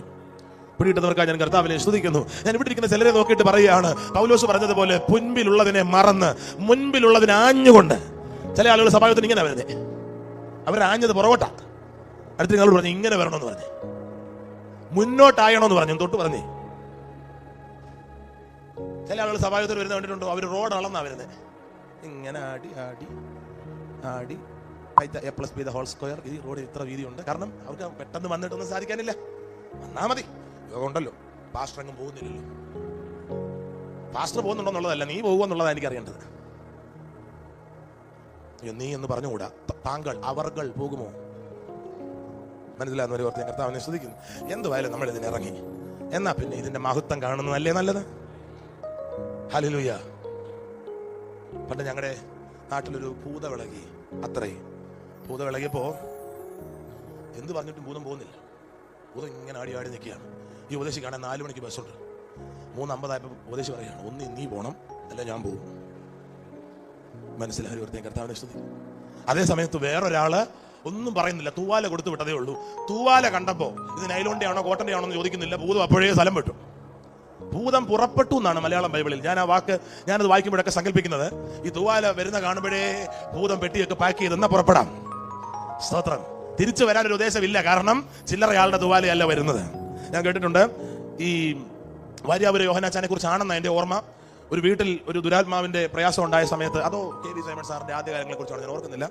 പിടിയിട്ടവർക്കായി ഞാൻ കർത്താവിനെ സ്തുതിക്കുന്നു. ഞാൻ ഇവിടെ ഇരിക്കുന്ന ചിലരെ നോക്കിയിട്ട് പറയുകയാണ്, പൗലോസ് പറഞ്ഞതുപോലെ മുൻപിലുള്ളതിനെ മറന്ന് മുൻപിലുള്ളതിനെ ആഞ്ഞുകൊണ്ട്. ചില ആളുകൾ സഭായത്തിന് ഇങ്ങനെ വരുന്നേ, അവർ ആഞ്ഞത് പുറകോട്ടാ. അടുത്ത നിങ്ങൾ പറഞ്ഞു ഇങ്ങനെ വരണമെന്ന് പറഞ്ഞു, മുന്നോട്ടായണമെന്ന് പറഞ്ഞു, തൊട്ട് പറഞ്ഞേ. ചില ആളുകൾ സഭായത്തിൽ വരുന്ന കണ്ടിട്ടുണ്ടോ, അവർ റോഡ് അളന്നാ വരുന്നത്. ഇങ്ങനെ ആടി ആടി ആടി A+B² ഈ റോഡ് ഇത്ര വീതിയുണ്ട്. കാരണം അവർക്ക് പെട്ടെന്ന് വന്നിട്ടൊന്നും സാധിക്കാനില്ല. വന്നാ മതി, യോഗം ഉണ്ടല്ലോ. പാസ്റ്റർ അങ്ങും പോകുന്നില്ലല്ലോ. പാസ്റ്റർ പോകുന്നുണ്ടോ എന്നുള്ളതല്ല, നീ പോകുമെന്നുള്ളതാണ് എനിക്ക് അറിയേണ്ടത്. നീ എന്ന് പറഞ്ഞുകൂടാ, താങ്കൾ അവർകൾ പോകുമോ? മനസ്സിലാകുന്നവരെ ഓർത്ത് ഞാൻ കർത്താവിനെ സ്തുതിക്കുന്നു. എന്തുവായാലും നമ്മൾ ഇതിനിറങ്ങി എന്നാ പിന്നെ ഇതിന്റെ മഹത്വം കാണുന്നതല്ലേ നല്ലത്. ഹല്ലേലൂയ. പണ്ട് ഞങ്ങളുടെ നാട്ടിലൊരു ഭൂത വിളകി, അത്രയും ഭൂത വിളകിയപ്പോ എന്ത് പറഞ്ഞിട്ടും ഭൂതം പോകുന്നില്ല. ഭൂതം ഇങ്ങനെ ആടി ആടി നിൽക്കുകയാണ്. ഈ ഉപദേശി കാണാൻ 4 മണിക്ക് ബസ്സുണ്ട്. 3:50 ഉപദേശി പറയുകയാണ്, ഒന്ന് നീ പോകണം അല്ല ഞാൻ പോകും. മനസ്സിലായി ഓർത്ത് ഞാൻ കർത്താവിനെ സ്തുതിക്കും. അതേ സമയത്ത് വേറൊരാള് ഒന്നും പറയുന്നില്ല, തൂവാല കൊടുത്തു വിട്ടതേ ഉള്ളൂ. തൂവാല കണ്ടപ്പോ ഇത് നൈലോന്റെ ആണോ കോട്ടന്റെ ആണോ എന്ന് ചോദിക്കുന്നില്ല, ഭൂതം അപ്പോഴേ സ്ഥലം വിട്ടു. ഭൂതം പുറപ്പെട്ടു എന്നാണ് മലയാളം ബൈബിളിൽ. ഞാൻ ആ വാക്ക് ഞാനത് വായിക്കുമ്പോഴൊക്കെ സങ്കല്പിക്കുന്നത്, ഈ തൂവാല വരുന്ന കാണുമ്പോഴേ ഭൂതം പെട്ടിയൊക്കെ പാക്ക് ചെയ്ത് എന്നാ പുറപ്പെടാം. സ്തോത്രം. തിരിച്ചു വരാനൊരു ഉദ്ദേശമില്ല, കാരണം ചില്ലറയാളുടെ തൂവാലയല്ല വരുന്നത്. ഞാൻ കേട്ടിട്ടുണ്ട്, ഈ വാര്യാപുര യോഹന്നാച്ചാനെ കുറിച്ചാണെന്ന എന്റെ ഓർമ്മ. ഒരു വീട്ടിൽ ഒരു ദുരാത്മാവിന്റെ പ്രയാസം ഉണ്ടായ സമയത്ത്, അതോ കെ വി സൈമൺ സാറിന്റെ ആദ്യകാലങ്ങളെ കുറിച്ചാണ്, ഞാൻ ഓർക്കുന്നില്ല,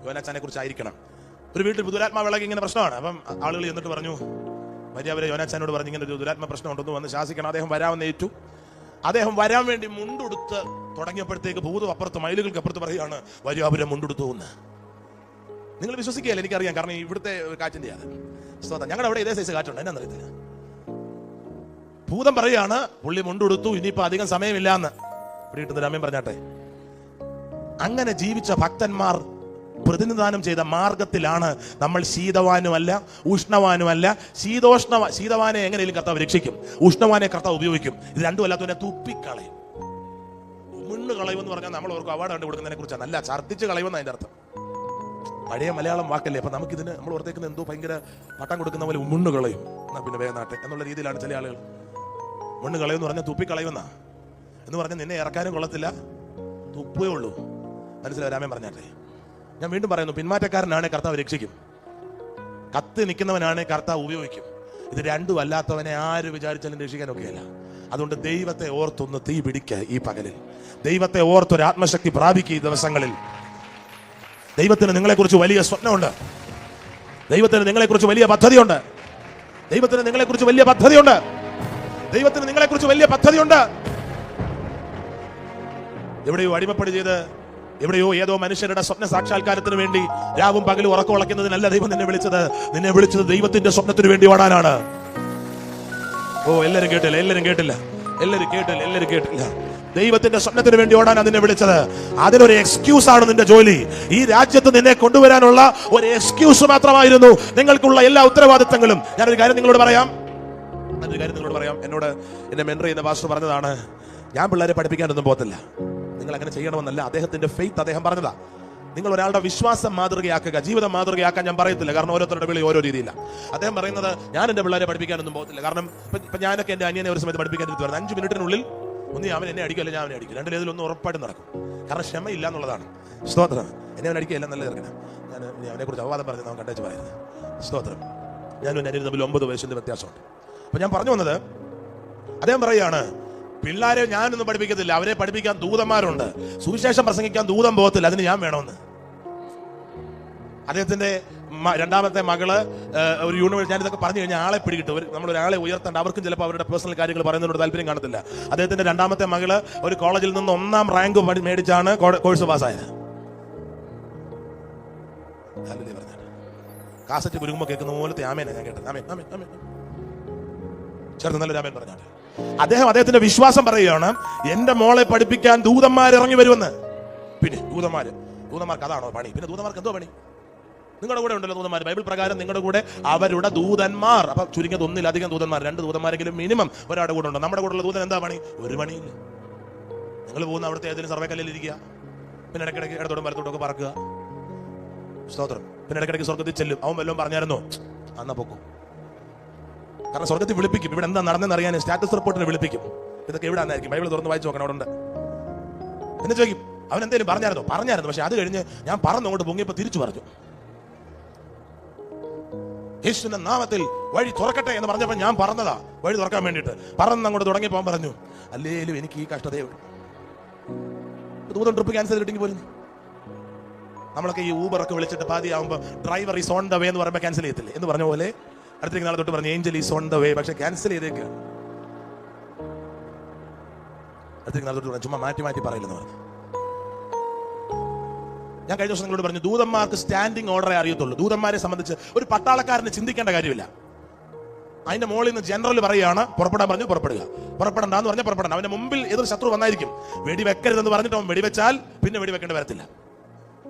യോഹന്നാച്ചാനെ കുറിച്ചായിരിക്കണം. ഒരു വീട്ടിൽ ദുരാത്മാവിളകി ഇങ്ങനെ പ്രശ്നമാണ്. അപ്പം ആളുകൾ എന്നിട്ട് പറഞ്ഞു, വാര്യാപുര യോഹന്നാച്ചാനോട് പറഞ്ഞു, ഇങ്ങനെ ഒരു ദുരാത്മ പ്രശ്നം ഉണ്ടെന്ന് വന്ന് ശാസിക്കണം. അദ്ദേഹം വരാമെന്ന് ഏറ്റു. അദ്ദേഹം വരാൻ വേണ്ടി മുണ്ടുടുത്ത് തുടങ്ങിയപ്പോഴത്തേക്ക് ഭൂതം അപ്പുറത്ത്, മൈലുകൾക്ക് അപ്പുറത്ത് പറയുകയാണ്, വാര്യാപുരം മുണ്ടുടുത്തു എന്ന്. നിങ്ങൾ വിശ്വസിക്കുകയല്ല, എനിക്കറിയാം, കാരണം ഇവിടുത്തെ കാറ്റിന്റെ അത് സ്തോത്രം. ഞങ്ങളുടെ അവിടെ ഇതേ സൈസ് കാറ്റുണ്ട്, എന്നറിയത്തില്ല. ഭൂതം പറയാണ്, പുള്ളി മുണ്ടുടുത്തു, ഇനിയിപ്പോ അധികം സമയമില്ല എന്ന്. പിടികിട്ടുന്ന രാമ്യം പറഞ്ഞാട്ടെ. അങ്ങനെ ജീവിച്ച ഭക്തന്മാർ പ്രതിനിധാനം ചെയ്ത മാർഗത്തിലാണ് നമ്മൾ ശീതവാനുമല്ല ഉഷ്ണവാനുമല്ല. ശീതവാനെ എങ്ങനെയും കർത്താവ് രക്ഷിക്കും, ഉഷ്ണവാനെ കർത്താവ് ഉപയോഗിക്കും. ഇത് രണ്ടും അല്ലാത്തവനെ തുപ്പിക്കളയും. മുണ്ണ് കളയുമെന്ന് പറഞ്ഞാൽ നമ്മൾ അവർക്ക് അവാർഡ് കണ്ടു കൊടുക്കുന്നതിനെ കുറിച്ചാണ്, അല്ല ഛർദ്ദിച്ച് കളയുമെന്ന് അതിന്റെ അർത്ഥം. പഴയ മലയാളം വാക്കല്ലേ. അപ്പൊ നമുക്കിതിന് നമ്മൾ ഓർത്തേക്കുന്ന എന്തോ ഭയങ്കര പട്ടം കൊടുക്കുന്ന പോലെ മുണ്ണ് കളയും, എന്നാ പിന്നെ വേഗനാട്ടെ എന്നുള്ള രീതിയിലാണ് ചില ആളുകൾ. മണ്ണ് കളയെന്ന് പറഞ്ഞാൽ തുപ്പിക്കളയുമെന്നാ. എന്ന് പറഞ്ഞാൽ നിന്നെ ഇറക്കാനും കൊള്ളത്തില്ല, തുപ്പേ ഉള്ളൂ. മനസ്സിലായി രാമൻ പറഞ്ഞാട്ടെ. ഞാൻ വീണ്ടും പറയുന്നു, പിന്മാറ്റക്കാരനാണ് കർത്താവ് രക്ഷിക്കും, കത്ത് നിൽക്കുന്നവനാണ് കർത്താവ് ഉപയോഗിക്കും. ഇത് രണ്ടും അല്ലാത്തവനെ ആര് വിചാരിച്ചാലും രക്ഷിക്കാനൊക്കെയല്ല. അതുകൊണ്ട് ദൈവത്തെ ഓർത്തൊന്ന് തീ പിടിക്കുക ഈ പകലിൽ. ദൈവത്തെ ഓർത്തൊരു ആത്മശക്തി പ്രാപിക്കുക ഈ ദിവസങ്ങളിൽ. ദൈവത്തിന് നിങ്ങളെക്കുറിച്ച് വലിയ സ്വപ്നമുണ്ട്. ദൈവത്തിന് നിങ്ങളെക്കുറിച്ച് വലിയ പദ്ധതിയുണ്ട്. ദൈവത്തിന് നിങ്ങളെക്കുറിച്ച് വലിയ പദ്ധതിയുണ്ട്. ദൈവത്തിന് നിങ്ങളെക്കുറിച്ച് വലിയ പദ്ധതിയുണ്ട്. എവിടെയോ അടിമപ്പണി ചെയ്ത്, എവിടെയോ ഏതോ മനുഷ്യരുടെ സ്വപ്ന സാക്ഷാത്കാരത്തിന് വേണ്ടി രാവും പകലും ഉറക്കം ഉളയ്ക്കുന്നതിനല്ല ദൈവം നിന്നെ വിളിച്ചത്. നിന്നെ വിളിച്ചത് ദൈവത്തിന്റെ സ്വപ്നത്തിന് വേണ്ടി ഓടാനാണ്. ഓ, എല്ലാരും കേട്ടില്ല, എല്ലാരും കേട്ടില്ല, എല്ലാരും കേട്ടില്ല, എല്ലാരും കേട്ടില്ല. ദൈവത്തിന്റെ സ്വപ്നത്തിന് വേണ്ടി ഓടാനാണ് നിന്നെ വിളിച്ചത്. അതിനൊരു എക്സ്ക്യൂസ് ആണ് നിന്റെ ജോലി. ഈ രാജ്യത്ത് നിന്നെ കൊണ്ടുവരാനുള്ള ഒരു എക്സ്ക്യൂസ് മാത്രമായിരുന്നു നിങ്ങൾക്കുള്ള എല്ലാ ഉത്തരവാദിത്തങ്ങളും. ഞാനൊരു കാര്യം നിങ്ങളോട് പറയാം. എന്നോട് എന്നെ മെന്റർ ചെയ്യുന്ന പാസ്റ്റർ പറഞ്ഞതാണ്, ഞാൻ പിള്ളേരെ പഠിപ്പിക്കാനൊന്നും പോകത്തില്ല, നിങ്ങൾ അങ്ങനെ ചെയ്യണമെന്നല്ല. അദ്ദേഹത്തിന്റെ ഫെയ്ത്ത് അദ്ദേഹം പറഞ്ഞതാ. നിങ്ങൾ ഒരാളുടെ വിശ്വാസം മാതൃകയാക്കുക, ജീവിതം മാതൃകയാക്കാൻ ഞാൻ പറയത്തില്ല, കാരണം ഓരോരുത്തരുടെ വിളി ഓരോ രീതിയില്ല. അദ്ദേഹം പറയുന്നത്, ഞാൻ എന്റെ പിള്ളേരെ പഠിപ്പിക്കാനൊന്നും പോകത്തില്ല, കാരണം ഇപ്പൊ ഞാനൊക്കെ എന്റെ അനിയനെ ഒരു സമയത്ത് പഠിപ്പിക്കാൻ വരുന്നത് 5 മിനിറ്റിനുള്ളിൽ ഒന്നും അവൻ എന്നെ അടിക്കില്ല, ഞാൻ അവനെ അടിക്കും. രണ്ടിലേതിലൊന്നും ഉറപ്പായിട്ട് നടക്കും, കാരണം ക്ഷമയില്ല എന്നുള്ളതാണ്. സ്തോത്രം. എന്നെ അവൻ അടിക്കുകയല്ല, നല്ല ചെറുക്കണം. ഞാൻ അവനെ കുറിച്ച് അപവാദം പറഞ്ഞത് അവൻ കണ്ടേച്ച് പറയുന്നത്. സ്തോത്രം. ഞാനും എൻ്റെ അനിയനും തമ്മിൽ 9 വയസ്സിന്റെ വ്യത്യാസമുണ്ട്. അപ്പൊ ഞാൻ പറഞ്ഞു വന്നത്, അദ്ദേഹം പറയുകയാണ്, പിള്ളേരെ ഞാനൊന്നും പഠിപ്പിക്കത്തില്ല, അവരെ പഠിപ്പിക്കാൻ ദൂതന്മാരുണ്ട്, സുവിശേഷം പ്രസംഗിക്കാൻ ദൂതം പോകത്തില്ല, അതിന് ഞാൻ വേണമെന്ന്. അദ്ദേഹത്തിന്റെ രണ്ടാമത്തെ മകള് ഒരു യൂണിവേഴ്സിറ്റി, ഞാനിതൊക്കെ പറഞ്ഞു കഴിഞ്ഞാൽ ആളെ പിടികിട്ടും. നമ്മളൊരാളെ ഉയർത്തേണ്ട, അവർക്കും ചിലപ്പോൾ അവരുടെ പേഴ്സണൽ കാര്യങ്ങൾ പറയുന്നതിനോട് താല്പര്യം കാണത്തില്ല. അദ്ദേഹത്തിന്റെ രണ്ടാമത്തെ മകള് ഒരു കോളേജിൽ നിന്ന് 1ാം റാങ്ക് മേടിച്ചാണ് കോഴ്സ് പാസ്സായത്. കാസറ്റ് കുരുങ്ങുമ്പോൾ കേൾക്കുന്ന പോലത്തെ ആമേനെ ഞാൻ കേട്ടത്. ആമേൻ ആമേൻ ആമേൻ ചേർന്ന് നല്ലൊരു ആമേൻ പറഞ്ഞാട്ടെ. അദ്ദേഹത്തിന്റെ വിശ്വാസം പറയുകയാണ്, എന്റെ മോളെ പഠിപ്പിക്കാൻ ദൂതന്മാർ ഇറങ്ങി വരുമെന്ന്. പിന്നെ ദൂതന്മാർക്ക് അതാണോ പണി? പിന്നെ ദൂതന്മാർക്ക് എന്തോ പണി? നിങ്ങളുടെ കൂടെ ഉണ്ടല്ലോ ദൂതന്മാർ. ബൈബിൾ പ്രകാരം നിങ്ങളുടെ കൂടെ അവരുടെ ദൂതന്മാർ, അപ്പൊ ചുരുങ്ങിയത് 1-ലധികം ദൂതന്മാർ, 2 ദൂതന്മാരെങ്കിലും മിനിമം ഒരാളുടെ കൂടെ ഉണ്ട്. നമ്മുടെ കൂടെ ഉള്ള ദൂതൻ എന്താ പണി? ഒരു പണിയില്ല. നിങ്ങൾ പോകുന്ന അവിടുത്തെ ഏതെങ്കിലും സർവേക്കല്ലിൽ ഇരിക്കുക, പിന്നെ ഇടയ്ക്കിടയ്ക്ക് ഇടത്തോടും വലത്തോടും ഒക്കെ പറക്കുക. സ്തോത്രം. പിന്നെ ഇടയ്ക്കിടയ്ക്ക് സ്വർഗത്തിൽ ചെല്ലും. അവൻ വല്ലതും പറഞ്ഞായിരുന്നോ? അന്നാ പൊക്കും. കാരണം സ്വർഗത്തിൽ വിളിപ്പിക്കും. ഇവിടെ എന്താ നടന്നെന്ന് അറിയാൻ സ്റ്റാറ്റസ് റിപ്പോർട്ടിന് വിളിപ്പിക്കും. ഇതൊക്കെ എവിടെ ആയിരിക്കും? ബൈബിൾ തുറന്ന് വായിച്ചു നോക്കണം, അവിടെ ഉണ്ട്. എന്ന് ചോദിക്കും, അവൻ എന്തെങ്കിലും പറഞ്ഞായിരുന്നു. പക്ഷെ അത് കഴിഞ്ഞ് ഞാൻ അങ്ങോട്ട് പൊങ്ങിയപ്പോ തിരിച്ചു പറഞ്ഞു, യേശുവിന്റെ നാമത്തിൽ വഴി തുറക്കട്ടെ എന്ന് പറഞ്ഞപ്പോൾ ഞാൻ പറഞ്ഞതാ വഴി തുറക്കാൻ വേണ്ടിയിട്ട്. അങ്ങോട്ട് തുടങ്ങിയപ്പോ പറഞ്ഞു, അല്ലേലും എനിക്ക് ഈ കഷ്ടതയെ ഉള്ളൂ. ദൂരം ട്രിപ്പ് ക്യാൻസൽ ചെയ്തിട്ടെങ്കിൽ പോലും നമ്മളൊക്കെ ഈ ഊബറൊക്കെ വിളിച്ചിട്ട് പാതിയാവുമ്പോൾ driver is on the way എന്ന് പറയുമ്പോൾ ക്യാൻസൽ ചെയ്യത്തില്ലേ എന്ന് പറഞ്ഞ പോലെ അടുത്തേക്ക് നാളെ തൊട്ട് പറഞ്ഞു ഏഞ്ചൽ ഈസ് ഓൺ ദ വേ, പക്ഷെ ക്യാൻസൽ ചെയ്തേക്ക്. അടുത്തേക്ക് നാളെ തൊട്ട് പറഞ്ഞു ചുമ്മാ മാറ്റി പറയില്ലെന്ന് പറഞ്ഞു. ഞാൻ കഴിഞ്ഞ ദിവസം നിങ്ങളോട് പറഞ്ഞു, ദൂതന്മാർക്ക് സ്റ്റാൻഡിങ് ഓർഡറേ അറിയത്തുള്ളൂ. ദൂതന്മാരെ സംബന്ധിച്ച് ഒരു പട്ടാളക്കാരന് ചിന്തിക്കേണ്ട കാര്യമില്ല. അതിന്റെ മുകളിൽ നിന്ന് ജനറൽ പറയുകയാണ് പുറപ്പെടാൻ പറഞ്ഞു, പുറപ്പെടുക. പുറപ്പെടണ്ടെന്ന് പറഞ്ഞാൽ പുറപ്പെടണം. അവന്റെ മുമ്പിൽ ഏതൊരു ശത്രു വന്നായിരിക്കും, വെടിവെക്കരുതെന്ന് പറഞ്ഞിട്ട് അവൻ വെടിവെച്ചാൽ പിന്നെ വെടിവെക്കേണ്ടി വരത്തില്ല.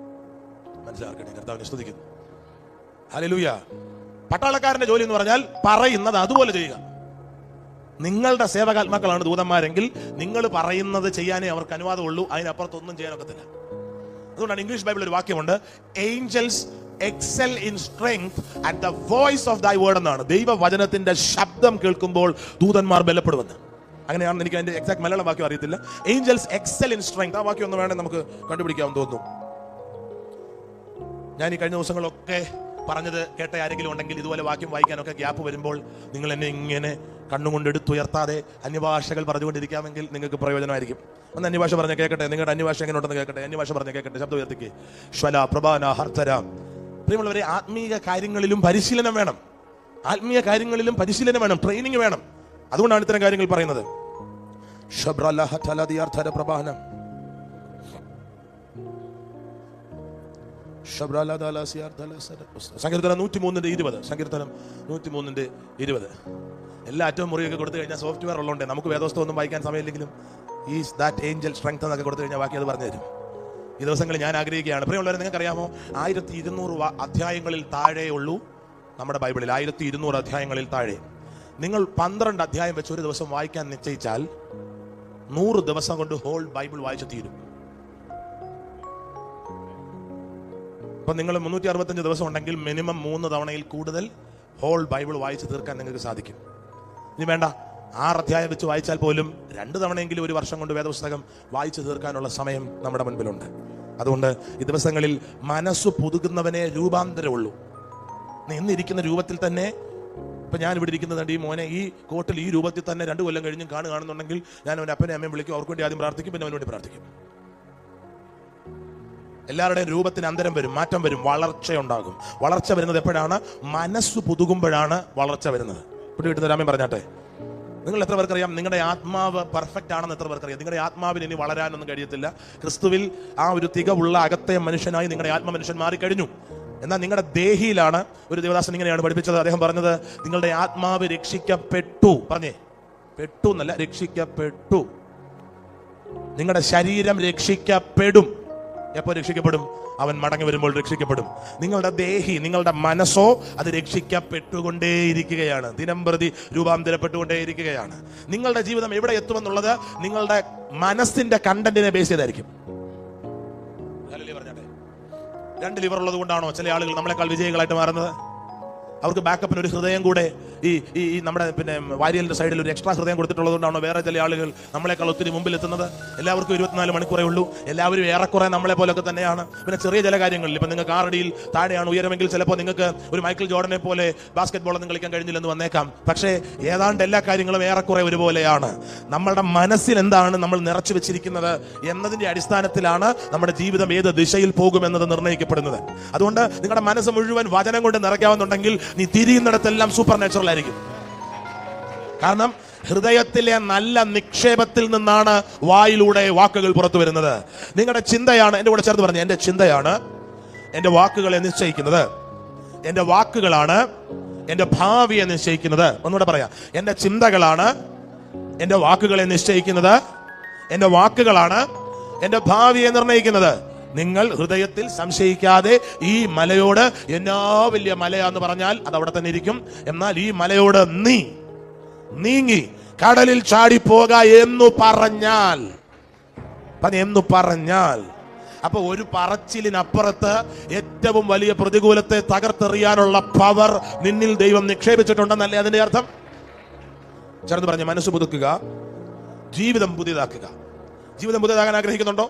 മനസ്സിലാക്കണേ, കർത്താവിനെ സ്തുതിക്കുന്നു. ഹല്ലേലൂയ. പട്ടാളക്കാരന്റെ ജോലി എന്ന് പറഞ്ഞാൽ പറയുന്നത് അതുപോലെ ചെയ്യുക. നിങ്ങളുടെ സേവകാത്മാക്കളാണ് ദൂതന്മാരെങ്കിൽ നിങ്ങൾ പറയുന്നത് ചെയ്യാനേ അവർക്ക് അനുവാദമുള്ളൂ, അതിനപ്പുറത്തൊന്നും ചെയ്യാനൊക്കത്തില്ല. അതുകൊണ്ടാണ് ഇംഗ്ലീഷ് ബൈബിളിൽ ഒരു വാക്യമുണ്ട്, angels excel in strength at the voice of thy word എന്നാണ്. ദൈവവചനത്തിന്റെ ശബ്ദം കേൾക്കുമ്പോൾ ദൂതന്മാർ ബലപ്പെടുമെന്ന്. അങ്ങനെയാണെന്ന് എനിക്ക് അതിന്റെ എക്സാക്ട് മലയാളം വാക്യം അറിയത്തില്ല. ഏഞ്ചൽസ് എക്സെൽ ഇൻ സ്ട്രെങ്ത്, ആ വാക്യം ഒന്ന് വേണേ നമുക്ക് കണ്ടുപിടിക്കാമെന്ന് തോന്നുന്നു. ഞാൻ ഈ കഴിഞ്ഞ ദിവസങ്ങളൊക്കെ പറഞ്ഞത് കേട്ട ആരെങ്കിലും ഉണ്ടെങ്കിൽ ഇതുപോലെ വാക്യം വായിക്കാനൊക്കെ ഗ്യാപ്പ് വരുമ്പോൾ നിങ്ങൾ എന്നെ ഇങ്ങനെ കണ്ണുകൊണ്ട് എടുത്തുയർത്താതെ അന്യഭാഷകൾ പറഞ്ഞുകൊണ്ടിരിക്കാമെങ്കിൽ നിങ്ങൾക്ക് പ്രയോജനമായിരിക്കും. ഒന്ന് അന്യഭാഷ പറഞ്ഞ് കേൾക്കട്ടെ. നിങ്ങളുടെ അന്യഭാഷ എങ്ങനെ ഉണ്ടെന്ന് കേൾക്കട്ടെ. അന്യഭാഷ പറഞ്ഞ് കേൾക്കട്ടെ. ശബ്ദം ഉയർത്തിക്ക്. ശ്വല പ്രഭാന ഹർത്തര. പ്രിയമുള്ളവരെ, ആത്മീയ കാര്യങ്ങളിലും പരിശീലനം വേണം. ആത്മീയ കാര്യങ്ങളിലും പരിശീലനം വേണം, ട്രെയിനിങ് വേണം. അതുകൊണ്ടാണ് ഇത്തരം കാര്യങ്ങൾ പറയുന്നത്. സങ്കീർത്തനം 103:20. സങ്കീർത്തനം 103:20. എല്ലാ അറ്റവും മുറിയൊക്കെ കൊടുത്തു കഴിഞ്ഞാൽ സോഫ്റ്റ്വെയർ ഉള്ളതുകൊണ്ട് നമുക്ക് വേദോസ്തം ഒന്നും വായിക്കാൻ സമയമില്ലെങ്കിലും ഈസ് ദാറ്റ് ഏഞ്ചൽ സ്ട്രെങ്ത് എന്നൊക്കെ കൊടുത്തു കഴിഞ്ഞാൽ ബാക്കി അത് പറഞ്ഞു തരും. ഈ ദിവസങ്ങളിൽ ഞാൻ ആഗ്രഹിക്കുകയാണ്, പ്രിയമുള്ളവരെ, നിങ്ങൾക്കറിയാമോ 1200 അധ്യായങ്ങളിൽ താഴെ ഉള്ളൂ നമ്മുടെ ബൈബിളിൽ. 1200 അധ്യായങ്ങളിൽ താഴെ. നിങ്ങൾ 12 അധ്യായം വെച്ച് ഒരു ദിവസം വായിക്കാൻ നിശ്ചയിച്ചാൽ 100 ദിവസം കൊണ്ട് ഹോൾ ബൈബിൾ വായിച്ചു തീരും. അപ്പൊ നിങ്ങൾ 365 ദിവസം ഉണ്ടെങ്കിൽ മിനിമം 3 തവണയിൽ കൂടുതൽ ഹോൾ ബൈബിൾ വായിച്ചു തീർക്കാൻ നിങ്ങൾക്ക് സാധിക്കും. ഇനി വേണ്ട, 6 അധ്യായം വെച്ച് വായിച്ചാൽ പോലും 2 തവണയെങ്കിലും ഒരു വർഷം കൊണ്ട് വേദപുസ്തകം വായിച്ചു തീർക്കാനുള്ള സമയം നമ്മുടെ മുൻപിലുണ്ട്. അതുകൊണ്ട് ഈ ദിവസങ്ങളിൽ മനസ്സ് പുതുകുന്നവനെ രൂപാന്തരമുള്ളൂ. നീ ഇന്നിരിക്കുന്ന രൂപത്തിൽ തന്നെ, ഇപ്പൊ ഞാൻ ഇവിടെ ഇരിക്കുന്നത് ഈ മോനെ ഈ കോട്ടിൽ ഈ രൂപത്തിൽ തന്നെ 2 കൊല്ലം കഴിഞ്ഞും കാണുന്നുണ്ടെങ്കിൽ ഞാൻ അവൻ്റെ അപ്പനെ അമ്മയും വിളിക്കും, അവർക്ക് വേണ്ടി ആദ്യം പ്രാർത്ഥിക്കും, പിന്നെ അവന് വേണ്ടി പ്രാർത്ഥിക്കും. എല്ലാവരുടെയും രൂപത്തിന് അന്തരം വരും, മാറ്റം വരും, വളർച്ചയുണ്ടാകും. വളർച്ച വരുന്നത് എപ്പോഴാണ്? മനസ്സ് പുതുകുമ്പോഴാണ് വളർച്ച വരുന്നത്. ഇവിടെ കിട്ടുന്ന രാമൻ പറഞ്ഞാട്ടെ, നിങ്ങൾ എത്ര പേർക്കറിയാം നിങ്ങളുടെ ആത്മാവ് പെർഫെക്റ്റ് ആണെന്ന്? എത്ര പേർക്കറിയാം നിങ്ങളുടെ ആത്മാവിന് ഇനി വളരാനൊന്നും കഴിയത്തില്ല? ക്രിസ്തുവിൽ ആ ഒരു തികവുള്ള അകത്തെ മനുഷ്യനായി നിങ്ങളുടെ ആത്മമനുഷ്യൻ മാറിക്കഴിഞ്ഞു. എന്നാൽ നിങ്ങളുടെ ദേഹിയിലാണ്, ഒരു ദേവദാസൻ ഇങ്ങനെയാണ് പഠിപ്പിച്ചത്, അദ്ദേഹം പറഞ്ഞത്, നിങ്ങളുടെ ആത്മാവ് രക്ഷിക്കപ്പെട്ടു. പറഞ്ഞേ, പെട്ടു എന്നല്ല, രക്ഷിക്കപ്പെട്ടു. നിങ്ങളുടെ ശരീരം രക്ഷിക്കപ്പെടും. എപ്പോൾ രക്ഷിക്കപ്പെടും? അവൻ മടങ്ങി വരുമ്പോൾ രക്ഷിക്കപ്പെടും. നിങ്ങളുടെ ദേഹി, നിങ്ങളുടെ മനസ്സോ അത് രക്ഷിക്കപ്പെട്ടുകൊണ്ടേയിരിക്കുകയാണ്, ദിനംപ്രതി രൂപാന്തരപ്പെട്ടുകൊണ്ടേയിരിക്കുകയാണ്. നിങ്ങളുടെ ജീവിതം എവിടെ എത്തുമെന്നുള്ളത് നിങ്ങളുടെ മനസ്സിന്റെ കണ്ടന്റിനെ ബേസ് ചെയ്തായിരിക്കും. പറഞ്ഞാട്ടെ, 2 ലിവർ ഉള്ളത് കൊണ്ടാണോ ചില ആളുകൾ നമ്മളെക്കാൾ വിജയികളായിട്ട് മാറുന്നത്? അവർക്ക് ബാക്കപ്പിന് ഒരു ഹൃദയം കൂടെ ഈ നമ്മുടെ വാരിയലിന്റെ സൈഡിൽ ഒരു എക്സ്ട്രാ ഹൃദയം കൊടുത്തിട്ടുള്ളതുകൊണ്ടാണോ വേറെ ചില ആളുകൾ നമ്മളെക്കാൾ ഒത്തിരി മുമ്പിൽ എത്തുന്നത്? എല്ലാവർക്കും 24 മണിക്കൂറേ ഉള്ളൂ. എല്ലാവരും ഏറെക്കുറെ നമ്മളെ പോലൊക്കെ തന്നെയാണ്. പിന്നെ ചെറിയ ചില കാര്യങ്ങളിൽ, ഇപ്പൊ നിങ്ങൾക്ക് 6 അടിയിൽ താഴെയാണ് ഉയരമെങ്കിൽ ചിലപ്പോൾ നിങ്ങൾക്ക് ഒരു മൈക്കിൾ ജോർഡനെ പോലെ ബാസ്കറ്റ് ബോൾ ഒന്നും കളിക്കാൻ കഴിഞ്ഞില്ലെന്ന് വന്നേക്കാം. പക്ഷേ ഏതാണ്ട് എല്ലാ കാര്യങ്ങളും ഏറെക്കുറെ ഒരുപോലെയാണ്. നമ്മളുടെ മനസ്സിൽ എന്താണ് നമ്മൾ നിറച്ചു വെച്ചിരിക്കുന്നത് എന്നതിന്റെ അടിസ്ഥാനത്തിലാണ് നമ്മുടെ ജീവിതം ഏത് ദിശയിൽ പോകുമെന്നത് നിർണ്ണയിക്കപ്പെടുന്നത്. അതുകൊണ്ട് നിങ്ങളുടെ മനസ്സ് മുഴുവൻ വചനം കൊണ്ട് നിറയ്ക്കാവുന്നുണ്ടെങ്കിൽ നീ തിരിയുന്നിടത്തെല്ലാം സൂപ്പർ നാച്ചുറൽ ആയിരിക്കും. കാരണം ഹൃദയത്തിലെ നല്ല നിക്ഷേപത്തിൽ നിന്നാണ് വായിലൂടെ വാക്കുകൾ പുറത്തു വരുന്നത്. നിങ്ങളുടെ ചിന്തയാണ്, എന്റെ കൂടെ ചേർത്ത് പറഞ്ഞു, എന്റെ ചിന്തയാണ് എന്റെ വാക്കുകളെ നിശ്ചയിക്കുന്നത്. എന്റെ വാക്കുകളാണ് എന്റെ ഭാവിയെ നിശ്ചയിക്കുന്നത്. ഒന്നുകൂടെ പറയാം, എന്റെ ചിന്തകളാണ് എന്റെ വാക്കുകളെ നിശ്ചയിക്കുന്നത്. എന്റെ വാക്കുകളാണ് എന്റെ ഭാവിയെ നിർണ്ണയിക്കുന്നത്. നിങ്ങൾ ഹൃദയത്തിൽ സംശയിക്കാതെ ഈ മലയോട്, എന്നാ വലിയ മലയാന്ന് പറഞ്ഞാൽ അത് അവിടെ തന്നെ ഇരിക്കും. എന്നാൽ ഈ മലയോട് നീങ്ങി കടലിൽ ചാടിപ്പോക എന്നു പറഞ്ഞാൽ, അപ്പൊ ഒരു പറച്ചിലിനപ്പുറത്ത് ഏറ്റവും വലിയ പ്രതികൂലത്തെ തകർത്തെറിയാനുള്ള പവർ നിന്നിൽ ദൈവം നിക്ഷേപിച്ചിട്ടുണ്ടെന്നല്ലേ അതിന്റെ അർത്ഥം? ചേർന്ന് പറഞ്ഞ, മനസ്സ് പുതുക്കുക, ജീവിതം പുതിയതാക്കുക. ജീവിതം പുതിയതാകാൻ ആഗ്രഹിക്കുന്നുണ്ടോ?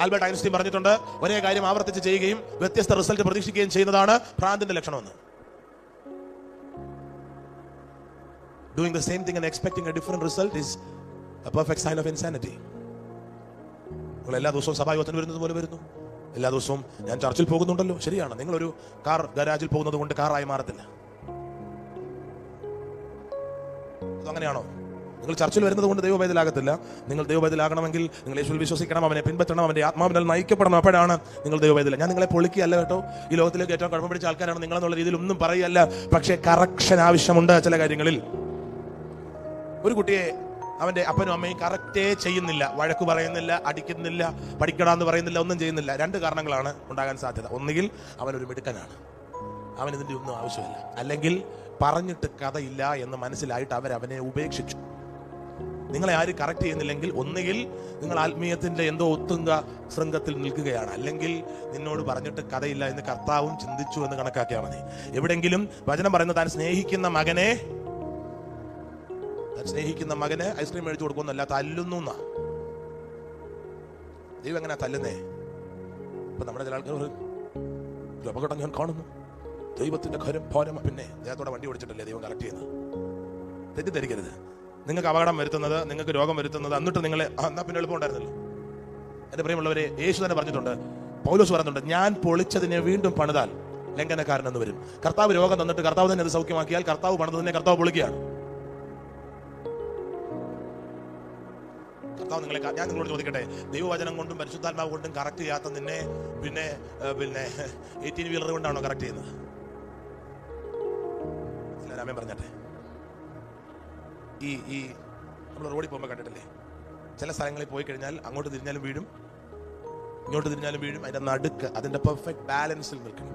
ആൽബർട്ട് ഐൻസ്റ്റീൻ പറഞ്ഞിട്ടുണ്ട്, ഒരേ കാര്യം ആവർത്തിച്ച് ചെയ്യുകയും വ്യത്യസ്ത റിസൾട്ട് പ്രതീക്ഷിക്കുകയും ചെയ്യുന്നതാണ് ഭ്രാന്തിന്റെ ലക്ഷണമെന്ന്. Doing the same thing and expecting a different result is a perfect sign of insanity. നിങ്ങൾ എല്ലാ ദിവസവും സഭായോഗത്തിന് വരുന്നത് പോലെ വരുന്നു, എല്ലാ ദിവസവും ഞാൻ ചർച്ചിൽ പോകുന്നുണ്ടല്ലോ. ശരിയാണ്, നിങ്ങളൊരു കാർ ഗരാജിൽ പോകുന്നത് കൊണ്ട് കാറായി മാറത്തില്ല. അതങ്ങനെയാണോ? നിങ്ങൾ ചർച്ചിൽ വരുന്നത് കൊണ്ട് ദൈവവേദലാകത്തില്ല. നിങ്ങൾ ദൈവവേദലാകണമെങ്കിൽ നിങ്ങൾ യേശുവിൽ വിശ്വസിക്കണം, അവനെ പിൻപറ്റണം, അവന്റെ ആത്മാവിനാൽ നയിക്കപ്പെടണം. അപ്പോഴാണ് നിങ്ങൾ ദൈവവേദല. ഞാൻ നിങ്ങളെ പൊളിക്കുകയല്ല കേട്ടോ. ഈ ലോകത്തിലേക്ക് ഏറ്റവും കുഴപ്പം പിടിച്ച ആൾക്കാരാണ് നിങ്ങളെന്നുള്ള രീതിയിൽ ഒന്നും പറയല്ല. പക്ഷേ കറക്ഷൻ ആവശ്യമുണ്ട് ചില കാര്യങ്ങളിൽ. ഒരു കുട്ടിയെ അവന്റെ അപ്പനും അമ്മയും കറക്റ്റേ ചെയ്യുന്നില്ല, വഴക്ക് പറയുന്നില്ല, അടിക്കുന്നില്ല, പഠിക്കണമെന്ന് പറയുന്നില്ല, ഒന്നും ചെയ്യുന്നില്ല. 2 കാരണങ്ങളാണ് ഉണ്ടാകാൻ സാധ്യത. ഒന്നുകിൽ അവനൊരു മിടുക്കനാണ്, അവൻ ഇതിന്റെ ഒന്നും ആവശ്യമില്ല. അല്ലെങ്കിൽ പറഞ്ഞിട്ട് കഥയില്ല എന്ന് മനസ്സിലായിട്ട് അവനെ ഉപേക്ഷിച്ചു. നിങ്ങളെ ആരും കറക്റ്റ് ചെയ്യുന്നില്ലെങ്കിൽ ഒന്നുകിൽ നിങ്ങൾ ആത്മീയത്തിന്റെ എന്തോ ഒത്തുങ്ക ശൃംഗത്തിൽ നിൽക്കുകയാണ്, അല്ലെങ്കിൽ നിന്നോട് പറഞ്ഞിട്ട് കഥയില്ല എന്ന് കർത്താവും ചിന്തിച്ചു എന്ന് കണക്കാക്കിയാൽ മതി. എവിടെങ്കിലും വചനം പറയുന്നത് താൻ സ്നേഹിക്കുന്ന മകനെ ഐസ്ക്രീം മേടിച്ചു കൊടുക്കുന്നല്ല, തല്ലുന്നു. ദൈവം എങ്ങനെ തല്ലുന്നേ? ഇപ്പൊ നമ്മുടെ ചില ആൾക്കാർ അപകടം ഞാൻ കാണുന്നു, ദൈവത്തിന്റെ ഖരം ഭാരം, പിന്നെ അദ്ദേഹത്തോടെ വണ്ടി ഓടിച്ചിട്ടല്ലേ ദൈവം കറക്റ്റ് ചെയ്യുന്നത്. തെറ്റിദ്ധരിക്കരുത്. നിങ്ങൾക്ക് അപകടം വരുത്തുന്നത്, നിങ്ങൾക്ക് രോഗം വരുത്തുന്നത്, എന്നിട്ട് നിങ്ങളെ എന്നാ പിന്നെ എളുപ്പം ഉണ്ടായിരുന്നല്ലോ. എന്റെ പ്രിയമുള്ളവരെ, യേശു തന്നെ പറഞ്ഞിട്ടുണ്ട്, പൗലോസ് പറഞ്ഞിട്ടുണ്ട്, ഞാൻ പൊളിച്ചതിനെ വീണ്ടും പണിതാൽ ലംഘനക്കാരനെന്ന് വരും. കർത്താവ് രോഗം തന്നിട്ട് കർത്താവ് തന്നെ അത് സൗഖ്യമാക്കിയാൽ കർത്താവ് പണിതതിനെ കർത്താവ് പൊളിക്കുകയാണ്. കർത്താവ് ഞാൻ നിങ്ങളോട് ചോദിക്കട്ടെ, ദൈവവചനം കൊണ്ടും പരിശുദ്ധാത്മാവ് കൊണ്ടും കറക്റ്റ് ചെയ്യാത്ത നിന്നെ പിന്നെ 18 വീലർ കൊണ്ടാണോ കറക്റ്റ് ചെയ്യുന്നത്? രാമൻ പറഞ്ഞട്ടെ, ഈ നമ്മൾ റോഡിൽ പോകുമ്പോൾ കണ്ടിട്ടില്ലേ, ചില സ്ഥലങ്ങളിൽ പോയി കഴിഞ്ഞാൽ അങ്ങോട്ട് തിരിഞ്ഞാലും വീഴും, ഇങ്ങോട്ട് തിരിഞ്ഞാലും വീഴും. അതിന്റെ നടുക്ക്, അതിന്റെ പെർഫെക്റ്റ് ബാലൻസിൽ നിൽക്കണം.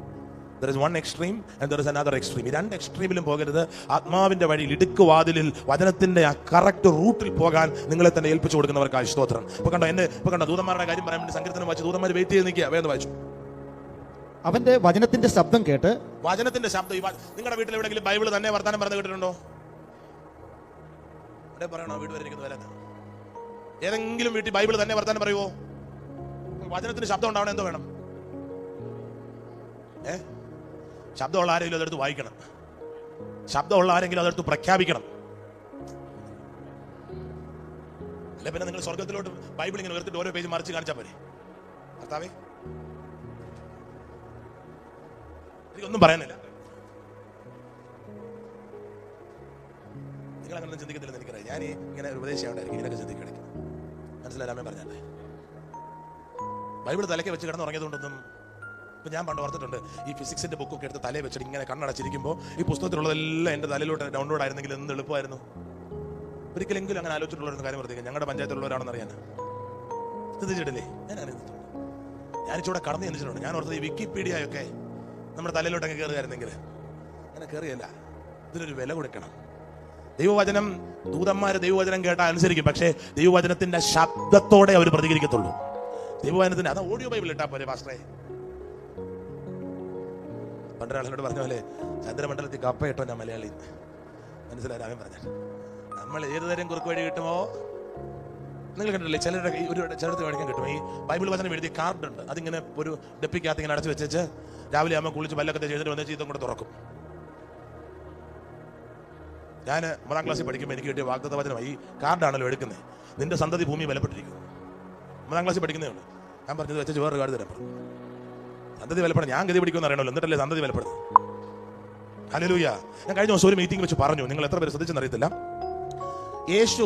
There is one extreme and there is another extreme. ഈ രണ്ട് എക്സ്ട്രീമിലും പോകരുത്. ആത്മാവിന്റെ വഴിയിൽ, ഇടുക്ക് വാതിലിൽ, വചനത്തിന്റെ ആ കറക്റ്റ് റൂട്ടിൽ പോകാൻ നിങ്ങളെ തന്നെ ഏൽപ്പിച്ചു കൊടുക്കുന്നവർക്കായി സ്തോത്രം. ഇപ്പൊ കണ്ടോ ദൂതന്മാരുടെ കാര്യം പറയാൻ വേണ്ടി സങ്കീർത്തനം വായിച്ചു, ദൂതന്മാർ വെയിറ്റ് ചെയ്ത് നിൽക്കുക. വേഗം വായിച്ചു. അവന്റെ വചനത്തിന്റെ ശബ്ദം കേട്ട്, വചനത്തിന്റെ ശബ്ദം. നിങ്ങളുടെ വീട്ടിൽ എവിടെയെങ്കിലും ബൈബിൾ തന്നെ വർത്താനം പറഞ്ഞു കേട്ടിട്ടുണ്ടോ? ഇവിടെ പറയണോ വീട് വരെ ഇരിക്കുന്ന വരാൻ? ഏതെങ്കിലും വീട്ടിൽ ബൈബിൾ തന്നെ വർത്താനം പറയുവോ? വചനത്തിന് ശബ്ദം ഉണ്ടാവണം. എന്തോ വേണം? ശബ്ദമുള്ള ആരെങ്കിലും അതെടുത്ത് വായിക്കണം. ശബ്ദമുള്ള ആരെങ്കിലും അതെടുത്ത് പ്രഖ്യാപിക്കണം. അല്ലെ പിന്നെ നിങ്ങൾ സ്വർഗത്തിലോട്ട് ബൈബിൾ ഇങ്ങനെ ഉയർത്തിട്ട് ഓരോ പേജ് മറിച്ച് കാണിച്ചാൽ പോരെ? കർത്താവേ, എനിക്കൊന്നും പറയാനില്ല. നിങ്ങൾ അങ്ങനെ ചിന്തിക്കത്തില്ലെന്ന് എനിക്കറിയാം. ഞാൻ ഇങ്ങനെ ഒരു ഉപദേശിയാണ്ടായിരിക്കും ഇങ്ങനെയൊക്കെ ചിന്തിക്കണം. മനസ്സിലായാമേ പറഞ്ഞാലേ, ബൈബിൾ തലയ്ക്ക് വെച്ച് കിടന്നുറങ്ങിയതുകൊണ്ടൊന്നും. ഇപ്പൊ ഞാൻ പണ്ട് ഓർത്തിട്ടുണ്ട്, ഈ ഫിസിക്സിന്റെ ബുക്കൊക്കെ എടുത്ത് തലയെ വെച്ചിട്ട് ഇങ്ങനെ കണ്ണടച്ചിരിക്കുമ്പോൾ ഈ പുസ്തകത്തിലുള്ളതെല്ലാം എന്റെ തലയിലോട്ട് ഡൗൺലോഡ് ആയിരുന്നെങ്കിൽ എന്ത് എളുപ്പമായിരുന്നു. ഒരിക്കലെങ്കിലും അങ്ങനെ ആലോചിച്ചിട്ടുള്ള കാര്യം വർദ്ധിക്കും. ഞങ്ങളുടെ പഞ്ചായത്തിലുള്ളവരാണെന്ന് അറിയാൻ ചിന്തിച്ചിട്ടില്ലേ? ഞാൻ അങ്ങനെ ഞാനിച്ചൂടെ കടന്നു ചിന്തിച്ചിട്ടുണ്ട്. ഞാൻ ഓർത്തത് ഈ വിക്കിപീഡിയയൊക്കെ നമ്മുടെ തലയിലോട്ട് അങ്ങ് കയറുകയായിരുന്നെങ്കിൽ. അങ്ങനെ കയറിയല്ല. ഇതിനൊരു വില കൊടുക്കണം. ദൈവവചനം, ദൂതന്മാര് ദൈവവചനം കേട്ടാൽ അനുസരിക്കും, പക്ഷേ ദൈവവചനത്തിന്റെ ശബ്ദത്തോടെ അവർ പ്രതികരിക്കത്തുള്ളൂ. ദൈവവചനത്തിന്റെ അത് ഓഡിയോ ബൈബിൾ ഇട്ടാ പോലെ പാസ്റ്ററെ. പണ്ടൊരാളോട് പറഞ്ഞ പോലെ ചന്ദ്രമണ്ഡലത്തിൽ കപ്പയിട്ടോ ഞാൻ മലയാളി. മനസ്സിലായാലും പറഞ്ഞ നമ്മൾ ഏത് തരം കുറുക്ക് വഴി കിട്ടുമോ? നിങ്ങൾ കണ്ടിട്ടില്ലേ, ചിലടത്ത് മേടിക്കാൻ കിട്ടും. ഈ ബൈബിൾ വചനം എഴുതിയ കാർഡ് ഉണ്ട്. അതിങ്ങനെ ഒരു ഡെപ്പിക്കകത്ത് ഇങ്ങനെ അടച്ചു വെച്ച് രാവിലെ ആകുമ്പോൾ കുളിച്ച് പല്ലൊക്കെ ചെയ്തിട്ട് വന്ന് ചീത്തം കൂടെ തുറക്കും. ഞാൻ 3ാം ക്ലാസ്സിൽ പഠിക്കുമ്പോൾ എനിക്ക് കിട്ടിയ വാഗ്ദത്ത വചനമായി. ഈ കാർഡാണല്ലോ എടുക്കുന്നത്, നിന്റെ സന്തതി ഭൂമി വിലപ്പെട്ടിരിക്കുന്നു. 3ാം ക്ലാസ്സിൽ പഠിക്കുന്നേ ഉള്ളൂ. ഞാൻ പറഞ്ഞത് വെച്ച് വേറൊരു കാർഡ് തരാൻ പറഞ്ഞു. സന്തതി വിലപ്പെടാൻ ഞാൻ ഗതി പിടിക്കുമെന്ന് അറിയണമല്ലോ, എന്നിട്ടല്ലേ സന്തതി വിലപ്പെടുന്നത്. ഹല്ലേലൂയ. ഞാൻ കഴിഞ്ഞ ദിവസം ഒരു മീറ്റിംഗ് വെച്ച് പറഞ്ഞു, നിങ്ങൾ എത്ര പേര് ശ്രദ്ധിച്ചെന്നറിയത്തില്ല, യേശു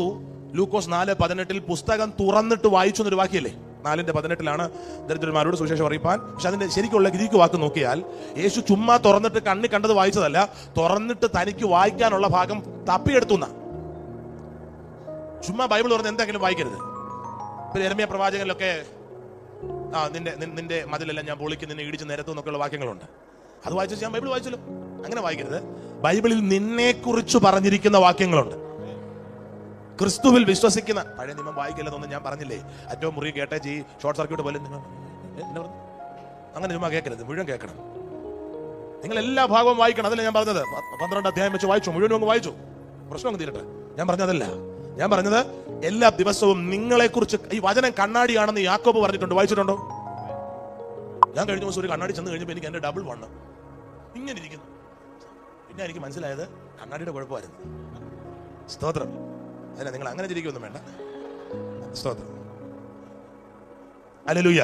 ലൂക്കോസ് 4:18 പുസ്തകം തുറന്നിട്ട് വായിച്ചു എന്നൊരു വാക്യല്ലേ? 4:18 ദരിദ്രന്മാരോട് സുവിശേഷം അറിയിപ്പാൻ. പക്ഷെ അതിന്റെ ശരിക്കുള്ള ഗ്രീക്ക് വാക്ക് നോക്കിയാൽ യേശു ചുമ്മാ തുറന്നിട്ട് കണ്ണി കണ്ടത് വായിച്ചതല്ല, തുറന്നിട്ട് തനിക്ക് വായിക്കാനുള്ള ഭാഗം തപ്പിയെടുത്തുന്ന. ചുമ്മാ ബൈബിൾ തുറന്ന് എന്തെങ്കിലും വായിക്കരുത്. ഇപ്പൊ യെരമ്യാ പ്രവാചകനിലൊക്കെ നിന്റെ മതിലെല്ലാം ഞാൻ പൊളിക്കും, നിന്നെ ഇടിച്ച് നിരത്തും എന്നൊക്കെയുള്ള വാക്യങ്ങളുണ്ട്. അത് വായിച്ചു ഞാൻ ബൈബിൾ വായിച്ചല്ലോ. അങ്ങനെ വായിക്കരുത്. ബൈബിളിൽ നിന്നെ കുറിച്ച് പറഞ്ഞിരിക്കുന്ന വാക്യങ്ങളുണ്ട്. ക്രിസ്തുവിൽ വിശ്വസിക്കുന്ന, പഴയ നിയമം വായിക്കില്ലെന്നൊന്നും ഞാൻ പറഞ്ഞില്ലേ? ഏറ്റവും മുറി കേട്ടേ ചെയ്യ്, ഷോർട്ട് സർക്യൂട്ട് പോലെ അങ്ങനെ ചുമ്മാ കേൾക്കരുത്, മുഴുവൻ കേൾക്കണം. നിങ്ങൾ എല്ലാ ഭാഗവും വായിക്കണം. അതല്ലേ ഞാൻ പറഞ്ഞത്. 12 അധ്യായം വെച്ച് വായിച്ചു, മുഴുവനും അങ്ങ് വായിച്ചു, പ്രശ്നം അങ്ങ് തീരട്ടെ. ഞാൻ പറഞ്ഞതല്ല. ഞാൻ പറഞ്ഞത് എല്ലാ ദിവസവും നിങ്ങളെ കുറിച്ച്. ഈ വചനം കണ്ണാടിയാണെന്ന് യാക്കോബ് പറഞ്ഞിട്ടുണ്ട്, വായിച്ചിട്ടുണ്ടോ? ഞാൻ കഴിഞ്ഞ ദിവസം ഒരു കണ്ണാടി ചെന്ന് കഴിഞ്ഞപ്പോൾ എനിക്ക് എന്റെ ഡബിൾ വണ്ണം ഇങ്ങനെ ഇരിക്കുന്നു. പിന്നെ എനിക്ക് മനസ്സിലായത് കണ്ണാടിയുടെ കുഴപ്പമായിരുന്നു. സ്തോത്രം. അതിനെ നിങ്ങൾ അങ്ങനെ ചിരിക്കൊന്നും വേണ്ട. സ്തോത്രം. ഹല്ലേലൂയ.